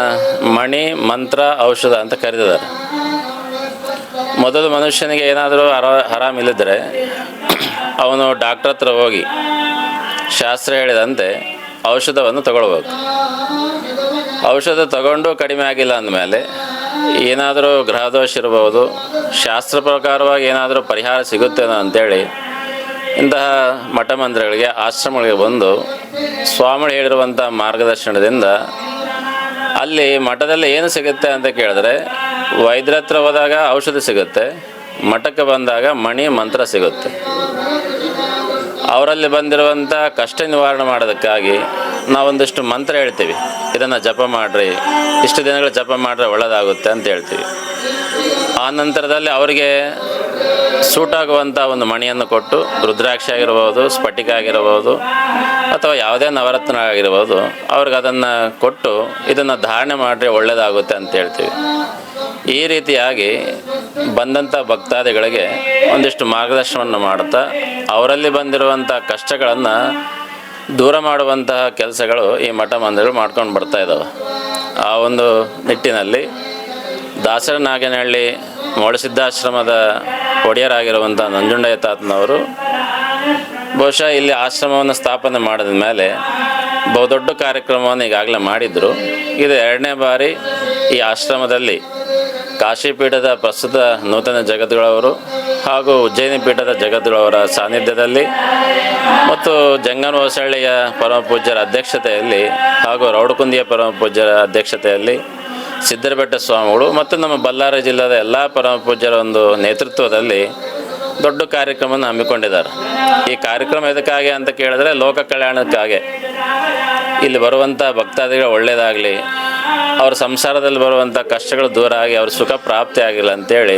ಮಣಿ, ಮಂತ್ರ, ಔಷಧ ಅಂತ ಕರೆದಿದ್ದಾರೆ. ಮೊದಲು ಮನುಷ್ಯನಿಗೆ ಏನಾದರೂ ಆರಾಮಿಲ್ಲದ್ರೆ ಅವನು ಡಾಕ್ಟ್ರ್ ಹತ್ರ ಹೋಗಿ ಶಾಸ್ತ್ರ ಹೇಳಿದಂತೆ ಔಷಧವನ್ನು ತಗೊಳ್ಬೇಕು. ಔಷಧ ತಗೊಂಡು ಕಡಿಮೆ ಆಗಿಲ್ಲ ಅಂದಮೇಲೆ ಏನಾದರೂ ಗ್ರಹದೋಷ ಇರ್ಬೋದು, ಶಾಸ್ತ್ರ ಪ್ರಕಾರವಾಗಿ ಏನಾದರೂ ಪರಿಹಾರ ಸಿಗುತ್ತೇನೋ ಅಂಥೇಳಿ ಇಂತಹ ಮಠ ಮಂದಿರಗಳಿಗೆ, ಆಶ್ರಮಗಳಿಗೆ ಬಂದು ಸ್ವಾಮಿಗಳು ಹೇಳಿರುವಂಥ ಮಾರ್ಗದರ್ಶನದಿಂದ ಅಲ್ಲಿ ಮಠದಲ್ಲಿ ಏನು ಸಿಗುತ್ತೆ ಅಂತ ಕೇಳಿದ್ರೆ, ವೈದ್ಯರ ಹತ್ರ ಹೋದಾಗ ಔಷಧ ಸಿಗುತ್ತೆ, ಮಠಕ್ಕೆ ಬಂದಾಗ ಮಣಿ ಮಂತ್ರ ಸಿಗುತ್ತೆ. ಅವರಲ್ಲಿ ಬಂದಿರುವಂಥ ಕಷ್ಟ ನಿವಾರಣೆ ಮಾಡೋದಕ್ಕಾಗಿ ನಾವೊಂದಿಷ್ಟು ಮಂತ್ರ ಹೇಳ್ತೀವಿ, ಇದನ್ನು ಜಪ ಮಾಡಿರಿ, ಇಷ್ಟು ದಿನಗಳು ಜಪ ಮಾಡಿದ್ರೆ ಒಳ್ಳೆಯದಾಗುತ್ತೆ ಅಂತ ಹೇಳ್ತೀವಿ. ಆ ನಂತರದಲ್ಲಿ ಅವರಿಗೆ ಸೂಟಾಗುವಂಥ ಒಂದು ಮಣಿಯನ್ನು ಕೊಟ್ಟು, ರುದ್ರಾಕ್ಷಿ ಆಗಿರ್ಬೋದು, ಸ್ಫಟಿಕ ಆಗಿರ್ಬೋದು, ಅಥವಾ ಯಾವುದೇ ನವರತ್ನ ಆಗಿರ್ಬೋದು, ಅವ್ರಿಗೆ ಅದನ್ನು ಕೊಟ್ಟು ಇದನ್ನು ಧಾರಣೆ ಮಾಡಿದ್ರೆ ಒಳ್ಳೆಯದಾಗುತ್ತೆ ಅಂತ ಹೇಳ್ತೀವಿ. ಈ ರೀತಿಯಾಗಿ ಬಂದಂಥ ಭಕ್ತಾದಿಗಳಿಗೆ ಒಂದಿಷ್ಟು ಮಾರ್ಗದರ್ಶನವನ್ನು ಮಾಡುತ್ತಾ ಅವರಲ್ಲಿ ಬಂದಿರುವಂಥ ಕಷ್ಟಗಳನ್ನು ದೂರ ಮಾಡುವಂತಹ ಕೆಲಸಗಳು ಈ ಮಠ ಮಂದಿರಗಳು ಮಾಡ್ಕೊಂಡು ಬರ್ತಾ ಇದ್ದಾವೆ. ಆ ಒಂದು ನಿಟ್ಟಿನಲ್ಲಿ ದಾಸರ ನಾಗೇನಹಳ್ಳಿ ಮರಳಸಿದ್ಧಾಶ್ರಮದ ಒಡೆಯರಾಗಿರುವಂಥ ನಂಜುಂಡಯ್ಯ ತಾತನವರು ಬಹುಶಃ ಇಲ್ಲಿ ಆಶ್ರಮವನ್ನು ಸ್ಥಾಪನೆ ಮಾಡಿದ ಮೇಲೆ ಬಹುದೊಡ್ಡ ಕಾರ್ಯಕ್ರಮವನ್ನು ಈಗಾಗಲೇ ಮಾಡಿದರು. ಇದು 2ನೇ ಬಾರಿ ಈ ಆಶ್ರಮದಲ್ಲಿ ಕಾಶಿಪೀಠದ ಪ್ರಸ್ತುತ ನೂತನ ಜಗದ್ಗುರುಗಳವರು ಹಾಗೂ ಉಜ್ಜಯಿನಿ ಪೀಠದ ಜಗದ್ಗುರುಗಳವರ ಸಾನ್ನಿಧ್ಯದಲ್ಲಿ ಮತ್ತು ಜಂಗಮ ಹೊಸಳ್ಳಿಯ ಪರಮ ಪೂಜ್ಯರ ಅಧ್ಯಕ್ಷತೆಯಲ್ಲಿ ಹಾಗೂ ರೌಡಕುಂದಿಯ ಪರಮ ಪೂಜ್ಯರ ಅಧ್ಯಕ್ಷತೆಯಲ್ಲಿ ಸಿದ್ದರಬೆಟ್ಟ ಸ್ವಾಮಿಗಳು ಮತ್ತು ನಮ್ಮ ಬಳ್ಳಾರಿ ಜಿಲ್ಲೆಯ ಎಲ್ಲ ಪರಮ ಪೂಜ್ಯರ ಒಂದು ನೇತೃತ್ವದಲ್ಲಿ ದೊಡ್ಡ ಕಾರ್ಯಕ್ರಮವನ್ನು ಹಮ್ಮಿಕೊಂಡಿದ್ದಾರೆ. ಈ ಕಾರ್ಯಕ್ರಮ ಎದಕ್ಕಾಗಿ ಅಂತ ಕೇಳಿದ್ರೆ ಲೋಕ ಕಲ್ಯಾಣಕ್ಕಾಗಿ. ಇಲ್ಲಿ ಬರುವಂಥ ಭಕ್ತಾದಿಗಳು ಒಳ್ಳೆಯದಾಗಲಿ, ಅವ್ರ ಸಂಸಾರದಲ್ಲಿ ಬರುವಂಥ ಕಷ್ಟಗಳು ದೂರ ಆಗಿ ಅವ್ರ ಸುಖ ಪ್ರಾಪ್ತಿ ಆಗಿಲ್ಲ ಅಂಥೇಳಿ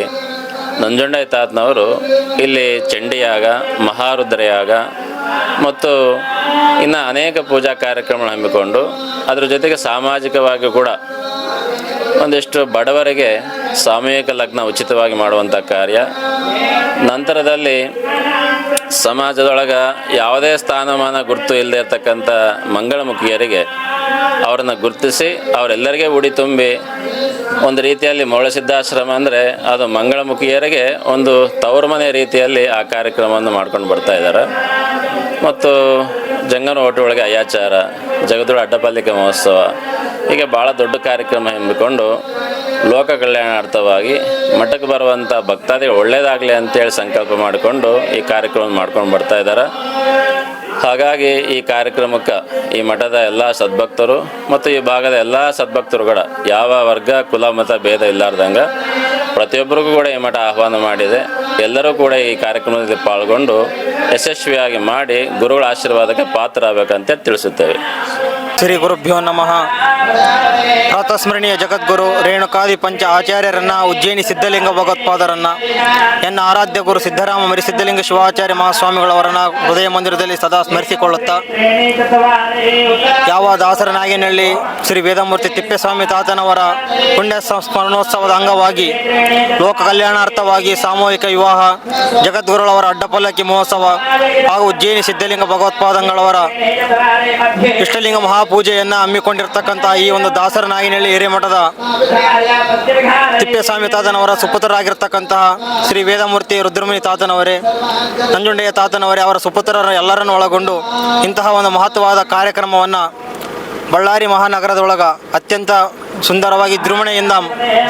ನಂಜುಂಡಯ್ಯ ತಾತನವರು ಇಲ್ಲಿ ಚಂಡಿಯಾಗ, ಮಹಾರುದ್ರಯಾಗ ಮತ್ತು ಇನ್ನು ಅನೇಕ ಪೂಜಾ ಕಾರ್ಯಕ್ರಮಗಳು ಹಮ್ಮಿಕೊಂಡು ಅದರ ಜೊತೆಗೆ ಸಾಮಾಜಿಕವಾಗಿ ಕೂಡ ಒಂದಿಷ್ಟು ಬಡವರಿಗೆ ಸಾಮೂಹಿಕ ಲಗ್ನ ಉಚಿತವಾಗಿ ಮಾಡುವಂಥ ಕಾರ್ಯ. ನಂತರದಲ್ಲಿ ಸಮಾಜದೊಳಗೆ ಯಾವುದೇ ಸ್ಥಾನಮಾನ ಗುರುತು ಇಲ್ಲದೆ ಇರತಕ್ಕಂಥ ಮಂಗಳಮುಖಿಯರಿಗೆ ಅವರನ್ನು ಗುರುತಿಸಿ ಅವರೆಲ್ಲರಿಗೆ ಉಡಿ ತುಂಬಿ ಒಂದು ರೀತಿಯಲ್ಲಿ ಮೌಳಸಿದ್ದಾಶ್ರಮ ಅಂದರೆ ಅದು ಮಂಗಳಮುಖಿಯರಿಗೆ ಒಂದು ತವರು ಮನೆ ರೀತಿಯಲ್ಲಿ ಆ ಕಾರ್ಯಕ್ರಮವನ್ನು ಮಾಡ್ಕೊಂಡು ಬರ್ತಾ ಇದ್ದಾರೆ. ಮತ್ತು ಜಂಗನ ಓಟು ಒಳಗೆ ಅಯ್ಯಾಚಾರ, ಜಗದೊಳ ಅಡ್ಡಪಲ್ಲಿಕೆ ಮಹೋತ್ಸವ, ಹೀಗೆ ಭಾಳ ದೊಡ್ಡ ಕಾರ್ಯಕ್ರಮ ಹಮ್ಮಿಕೊಂಡು ಲೋಕ ಕಲ್ಯಾಣಾರ್ಥವಾಗಿ ಮಠಕ್ಕೆ ಬರುವಂಥ ಭಕ್ತಾದಿಗಳು ಒಳ್ಳೆಯದಾಗಲಿ ಅಂತೇಳಿ ಸಂಕಲ್ಪ ಮಾಡಿಕೊಂಡು ಈ ಕಾರ್ಯಕ್ರಮ ಮಾಡ್ಕೊಂಡು ಬರ್ತಾ ಇದ್ದಾರೆ. ಹಾಗಾಗಿ ಈ ಕಾರ್ಯಕ್ರಮಕ್ಕೆ ಈ ಮಠದ ಎಲ್ಲ ಸದ್ಭಕ್ತರು ಮತ್ತು ಈ ಭಾಗದ ಎಲ್ಲ ಸದ್ಭಕ್ತರುಗಳ ಯಾವ ವರ್ಗ ಕುಲ ಮತ ಭೇದ ಇಲ್ಲಾರ್ದಂಗೆ ಪ್ರತಿಯೊಬ್ಬರಿಗೂ ಕೂಡ ಈ ಮಠ ಆಹ್ವಾನ ಮಾಡಿದೆ. ಎಲ್ಲರೂ ಕೂಡ ಈ ಕಾರ್ಯಕ್ರಮದಲ್ಲಿ ಪಾಲ್ಗೊಂಡು ಯಶಸ್ವಿಯಾಗಿ ಮಾಡಿ ಗುರುಗಳ ಆಶೀರ್ವಾದಕ್ಕೆ ಪಾತ್ರರಾಗಬೇಕಂತ ತಿಳಿಸುತ್ತೇವೆ. ಶ್ರೀ ಗುರುಭ್ಯೋ ನಮಃ. ಪ್ರಾತಸ್ಮರಣೀಯ ಜಗದ್ಗುರು ರೇಣುಕಾದಿ ಪಂಚ ಆಚಾರ್ಯರನ್ನ, ಉಜ್ಜಯಿನಿ ಸಿದ್ಧಲಿಂಗ ಭಗವತ್ಪಾದರನ್ನ, ಎನ್ನ ಆರಾಧ್ಯ ಗುರು ಸಿದ್ಧರಾಮ ಮರಿ ಸಿದ್ಧಲಿಂಗ ಶಿವಾಚಾರ್ಯ ಮಹಾಸ್ವಾಮಿಗಳವರನ್ನ ಹೃದಯ ಮಂದಿರದಲ್ಲಿ ಸದಾ ಸ್ಮರಿಸಿಕೊಳ್ಳುತ್ತಾ, ಯಾವ ದಾಸರ ನಾಗೇನಹಳ್ಳಿ ಶ್ರೀ ವೇದಮೂರ್ತಿ ತಿಪ್ಪೇಸ್ವಾಮಿ ತಾತನವರ ಪುಣ್ಯ ಸ್ಮರಣೋತ್ಸವದ ಅಂಗವಾಗಿ ಲೋಕ ಕಲ್ಯಾಣಾರ್ಥವಾಗಿ ಸಾಮೂಹಿಕ ವಿವಾಹ, ಜಗದ್ಗುರುಗಳವರ ಅಡ್ಡಪಲ್ಲಕ್ಕಿ ಮಹೋತ್ಸವ ಹಾಗೂ ಉಜ್ಜಯಿನಿ ಸಿದ್ಧಲಿಂಗ ಭಗವತ್ಪಾದಂಗಳವರ ಇಷ್ಟಲಿಂಗ ಮಹಾಪೂಜೆಯನ್ನು ಹಮ್ಮಿಕೊಂಡಿರ್ತಕ್ಕಂಥ ಈ ಒಂದು ದಾಸರ ನಾಗಿನಹಳ್ಳಿ ಹಿರೇಮಠದ ತಿಪ್ಪೇಸ್ವಾಮಿ ತಾತನವರ ಸುಪುತ್ರರಾಗಿರ್ತಕ್ಕಂತಹ ಶ್ರೀ ವೇದಮೂರ್ತಿ ರುದ್ರಮುನಿ ತಾತನವರೇ, ನಂಜುಂಡಯ್ಯ ತಾತನವರೇ, ಅವರ ಸುಪುತ್ರರ ಎಲ್ಲರನ್ನು ಒಳಗೊಂಡು ಇಂತಹ ಒಂದು ಮಹತ್ವವಾದ ಕಾರ್ಯಕ್ರಮವನ್ನು ಬಳ್ಳಾರಿ ಮಹಾನಗರದೊಳಗೆ ಅತ್ಯಂತ ಸುಂದರವಾಗಿ ವಿಜೃಂಭಣೆಯಿಂದ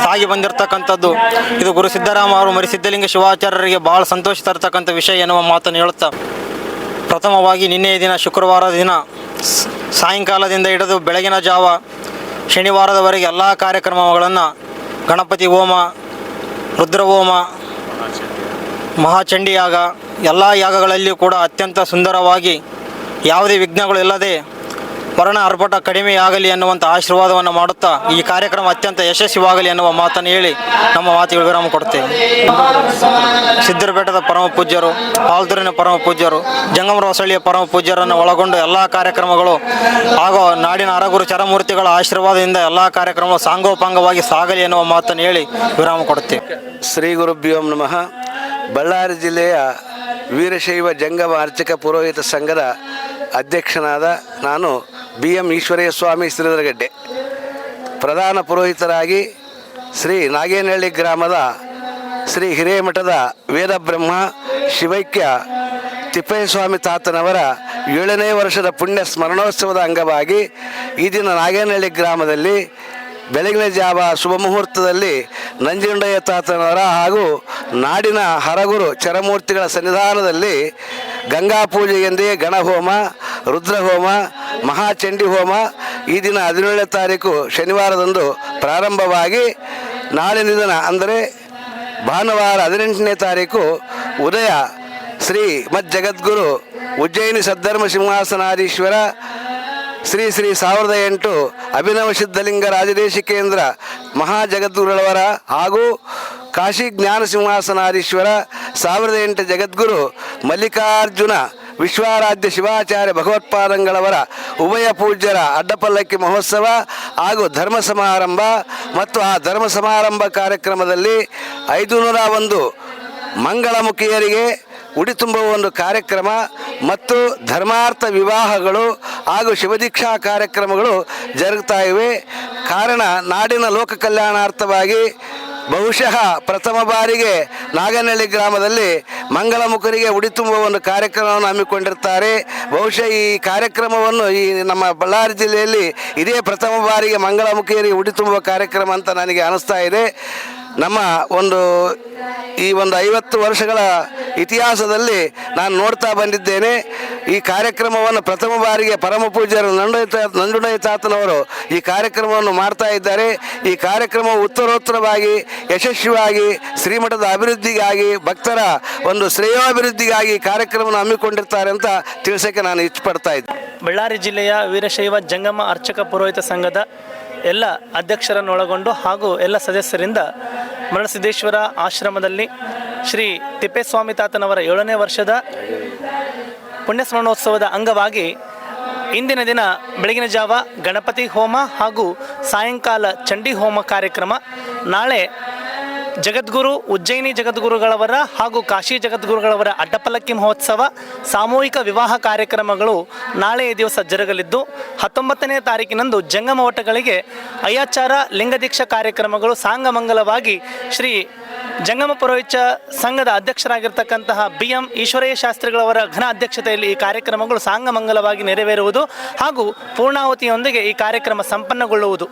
ಸಾಗಿ ಬಂದಿರತಕ್ಕಂಥದ್ದು. ಇದು ಗುರು ಸಿದ್ದರಾಮ ಅವರು ಮರಿ ಸಿದ್ಧಲಿಂಗ ಶಿವಾಚಾರ್ಯರಿಗೆ ಭಾಳ ಸಂತೋಷ ತರತಕ್ಕಂಥ ವಿಷಯ ಎನ್ನುವ ಮಾತನ್ನು ಹೇಳುತ್ತಾ, ಪ್ರಥಮವಾಗಿ ನಿನ್ನೆಯ ದಿನ ಶುಕ್ರವಾರದ ದಿನ ಸಾಯಂಕಾಲದಿಂದ ಹಿಡಿದು ಬೆಳಗಿನ ಜಾವ ಶನಿವಾರದವರೆಗೆ ಎಲ್ಲ ಕಾರ್ಯಕ್ರಮಗಳನ್ನು ಗಣಪತಿ ಹೋಮ, ರುದ್ರ ಹೋಮ, ಮಹಾಚಂಡಿ ಯಾಗ, ಎಲ್ಲ ಯಾಗಗಳಲ್ಲಿಯೂ ಕೂಡ ಅತ್ಯಂತ ಸುಂದರವಾಗಿ ಯಾವುದೇ ವಿಘ್ನಗಳು ಇಲ್ಲದೆ ವರ್ಣ ಅರ್ಭಟ ಕಡಿಮೆಯಾಗಲಿ ಎನ್ನುವಂಥ ಆಶೀರ್ವಾದವನ್ನು ಮಾಡುತ್ತಾ ಈ ಕಾರ್ಯಕ್ರಮ ಅತ್ಯಂತ ಯಶಸ್ವಿಯಾಗಲಿ ಎನ್ನುವ ಮಾತನ್ನು ಹೇಳಿ ನಮ್ಮ ಮಾತಿಗೆ ವಿರಾಮ ಕೊಡ್ತೇವೆ. ಸಿದ್ದರಬೆಟ್ಟದ ಪರಮ ಪೂಜ್ಯರು, ಪಾಲ್ತೂರಿನ ಪರಮ ಪೂಜ್ಯರು, ಜಂಗಮರ ಹೊಸಳ್ಳಿಯ ಪರಮ ಪೂಜ್ಯರನ್ನು ಒಳಗೊಂಡು ಎಲ್ಲ ಕಾರ್ಯಕ್ರಮಗಳು ಹಾಗೂ ನಾಡಿನ ಅರಗುರು ಚರಮೂರ್ತಿಗಳ ಆಶೀರ್ವಾದದಿಂದ ಎಲ್ಲ ಕಾರ್ಯಕ್ರಮಗಳು ಸಾಂಗೋಪಾಂಗವಾಗಿ ಸಾಗಲಿ ಎನ್ನುವ ಮಾತನ್ನು ಹೇಳಿ ವಿರಾಮ ಕೊಡುತ್ತೇವೆ. ಶ್ರೀ ಗುರುಭ್ಯೋ ನಮಃ. ಬಳ್ಳಾರಿ ಜಿಲ್ಲೆಯ ವೀರಶೈವ ಜಂಗಮ ಅರ್ಚಕ ಪುರೋಹಿತ ಸಂಘದ ಅಧ್ಯಕ್ಷನಾದ ನಾನು BM ಈಶ್ವರಯ್ಯ ಸ್ವಾಮಿ ಶ್ರೀಧರಗಡ್ಡೆ. ಪ್ರಧಾನ ಪುರೋಹಿತರಾಗಿ ಶ್ರೀ ನಾಗೇನಹಳ್ಳಿ ಗ್ರಾಮದ ಶ್ರೀ ಹಿರೇಮಠದ ವೇದಬ್ರಹ್ಮ ಶಿವೈಕ್ಯ ತಿಪ್ಪೇಸ್ವಾಮಿ ತಾತನವರ 7ನೇ ವರ್ಷದ ಪುಣ್ಯ ಸ್ಮರಣೋತ್ಸವದ ಅಂಗವಾಗಿ ಈ ದಿನ ನಾಗೇನಹಳ್ಳಿ ಗ್ರಾಮದಲ್ಲಿ ಬೆಳಗಿನ ಜಾವ ಶುಭ ಮುಹೂರ್ತದಲ್ಲಿ ನಂಜುಂಡಯ್ಯ ತಾತನವರ ಹಾಗೂ ನಾಡಿನ ಹರಗುರು ಚರಮೂರ್ತಿಗಳ ಸನ್ನಿಧಾನದಲ್ಲಿ ಗಂಗಾ ಪೂಜೆಯೊಂದಿಗೆ ಗಣಹೋಮ, ರುದ್ರಹೋಮ, ಮಹಾಚಂಡಿ ಹೋಮ ಈ ದಿನ 17ನೇ ತಾರೀಕು ಶನಿವಾರದಂದು ಪ್ರಾರಂಭವಾಗಿ ನಾಳಿನ ದಿನ ಅಂದರೆ ಭಾನುವಾರ 18ನೇ ತಾರೀಕು ಉದಯ ಶ್ರೀ ಮಜ್ಜಗದ್ಗುರು ಉಜ್ಜಯಿನಿ ಸದ್ಧರ್ಮ ಸಿಂಹಾಸನಾಧೀಶ್ವರ ಶ್ರೀ 1008 ಅಭಿನವ ಸಿದ್ಧಲಿಂಗ ರಾಜದೇಶಿಕೇಂದ್ರ ಮಹಾಜಗದ್ಗುರುಗಳವರ ಹಾಗೂ ಕಾಶಿ ಜ್ಞಾನ ಸಿಂಹಾಸನಾಧೀಶ್ವರ 1008 ಜಗದ್ಗುರು ಮಲ್ಲಿಕಾರ್ಜುನ ವಿಶ್ವಾರಾಧ್ಯ ಶಿವಾಚಾರ್ಯ ಭಗವತ್ಪಾದಂಗಳವರ ಉಭಯ ಪೂಜ್ಯರ ಅಡ್ಡಪಲ್ಲಕ್ಕಿ ಮಹೋತ್ಸವ ಹಾಗೂ ಧರ್ಮ ಸಮಾರಂಭ ಮತ್ತು ಆ ಧರ್ಮ ಸಮಾರಂಭ ಕಾರ್ಯಕ್ರಮದಲ್ಲಿ 501 ಮಂಗಳಮುಖಿಯರಿಗೆ ಉಡಿ ತುಂಬುವ ಒಂದು ಕಾರ್ಯಕ್ರಮ ಮತ್ತು ಧರ್ಮಾರ್ಥ ವಿವಾಹಗಳು ಹಾಗೂ ಶಿವದೀಕ್ಷಾ ಕಾರ್ಯಕ್ರಮಗಳು ಜರುಗ್ತಾ ಇವೆ. ಕಾರಣ ನಾಡಿನ ಲೋಕ ಕಲ್ಯಾಣಾರ್ಥವಾಗಿ ಬಹುಶಃ ಪ್ರಥಮ ಬಾರಿಗೆ ನಾಗನಹಳ್ಳಿ ಗ್ರಾಮದಲ್ಲಿ ಮಂಗಳಮುಖರಿಗೆ ಉಡಿ ತುಂಬುವ ಒಂದು ಕಾರ್ಯಕ್ರಮವನ್ನು ಹಮ್ಮಿಕೊಂಡಿರ್ತಾರೆ. ಬಹುಶಃ ಈ ಕಾರ್ಯಕ್ರಮವನ್ನು ಈ ನಮ್ಮ ಬಳ್ಳಾರಿ ಜಿಲ್ಲೆಯಲ್ಲಿ ಇದೇ ಪ್ರಥಮ ಬಾರಿಗೆ ಮಂಗಳಮುಖಿಯರಿಗೆ ಉಡಿ ತುಂಬುವ ಕಾರ್ಯಕ್ರಮ ಅಂತ ನನಗೆ ಅನಿಸ್ತಾ ಇದೆ. ನಮ್ಮ ಈ ಒಂದು 50 ವರ್ಷಗಳ ಇತಿಹಾಸದಲ್ಲಿ ನಾನು ನೋಡ್ತಾ ಬಂದಿದ್ದೇನೆ. ಈ ಕಾರ್ಯಕ್ರಮವನ್ನು ಪ್ರಥಮ ಬಾರಿಗೆ ಪರಮ ಪೂಜ್ಯರು ನಂಜುಂಡಯ್ಯ ತಾತನವರು ಈ ಕಾರ್ಯಕ್ರಮವನ್ನು ಮಾಡ್ತಾ ಇದ್ದಾರೆ. ಈ ಕಾರ್ಯಕ್ರಮ ಉತ್ತರೋತ್ತರವಾಗಿ ಯಶಸ್ವಿಯಾಗಿ ಶ್ರೀಮಠದ ಅಭಿವೃದ್ಧಿಗಾಗಿ ಭಕ್ತರ ಒಂದು ಶ್ರೇಯೋಭಿವೃದ್ಧಿಗಾಗಿ ಕಾರ್ಯಕ್ರಮವನ್ನು ಹಮ್ಮಿಕೊಂಡಿರ್ತಾರೆ ಅಂತ ತಿಳಿಸೋಕ್ಕೆ ನಾನು ಇಷ್ಟಪಡ್ತಾ ಇದ್ದೆ. ಬಳ್ಳಾರಿ ಜಿಲ್ಲೆಯ ವೀರಶೈವ ಜಂಗಮ ಅರ್ಚಕ ಪುರೋಹಿತ ಸಂಘದ ಎಲ್ಲ ಅಧ್ಯಕ್ಷರನ್ನೊಳಗೊಂಡು ಹಾಗೂ ಎಲ್ಲ ಸದಸ್ಯರಿಂದ ಮರಳಸಿದ್ದೇಶ್ವರ ಆಶ್ರಮದಲ್ಲಿ ಶ್ರೀ ತಿಪ್ಪೇಸ್ವಾಮಿ ತಾತನವರ 7ನೇ ವರ್ಷದ ಪುಣ್ಯಸ್ಮರಣೋತ್ಸವದ ಅಂಗವಾಗಿ ಇಂದಿನ ದಿನ ಬೆಳಗಿನ ಜಾವ ಗಣಪತಿ ಹೋಮ ಹಾಗೂ ಸಾಯಂಕಾಲ ಚಂಡಿ ಹೋಮ ಕಾರ್ಯಕ್ರಮ, ನಾಳೆ ಜಗದ್ಗುರು ಉಜ್ಜಯಿನಿ ಜಗದ್ಗುರುಗಳವರ ಹಾಗೂ ಕಾಶಿ ಜಗದ್ಗುರುಗಳವರ ಅಡ್ಡಪಲ್ಲಕ್ಕಿ ಮಹೋತ್ಸವ, ಸಾಮೂಹಿಕ ವಿವಾಹ ಕಾರ್ಯಕ್ರಮಗಳು ನಾಳೆಯ ದಿವಸ ಜರುಗಲಿದ್ದು 19ನೇ ತಾರೀಕಿನಂದು ಜಂಗಮ ಮಠಗಳಿಗೆ ಅಯ್ಯಾಚಾರ ಲಿಂಗದೀಕ್ಷಾ ಕಾರ್ಯಕ್ರಮಗಳು ಸಾಂಗಮಂಗಲವಾಗಿ ಶ್ರೀ ಜಂಗಮ ಪುರೋಹಿತ ಸಂಘದ ಅಧ್ಯಕ್ಷರಾಗಿರ್ತಕ್ಕಂತಹ BM ಈಶ್ವರಯ್ಯ ಶಾಸ್ತ್ರಿಗಳವರ ಘನ ಅಧ್ಯಕ್ಷತೆಯಲ್ಲಿ ಈ ಕಾರ್ಯಕ್ರಮಗಳು ಸಾಂಗಮಂಗಲವಾಗಿ ನೆರವೇರುವುದು ಹಾಗೂ ಪೂರ್ಣಾಹುತಿಯೊಂದಿಗೆ ಈ ಕಾರ್ಯಕ್ರಮ ಸಂಪನ್ನಗೊಳ್ಳುವುದು.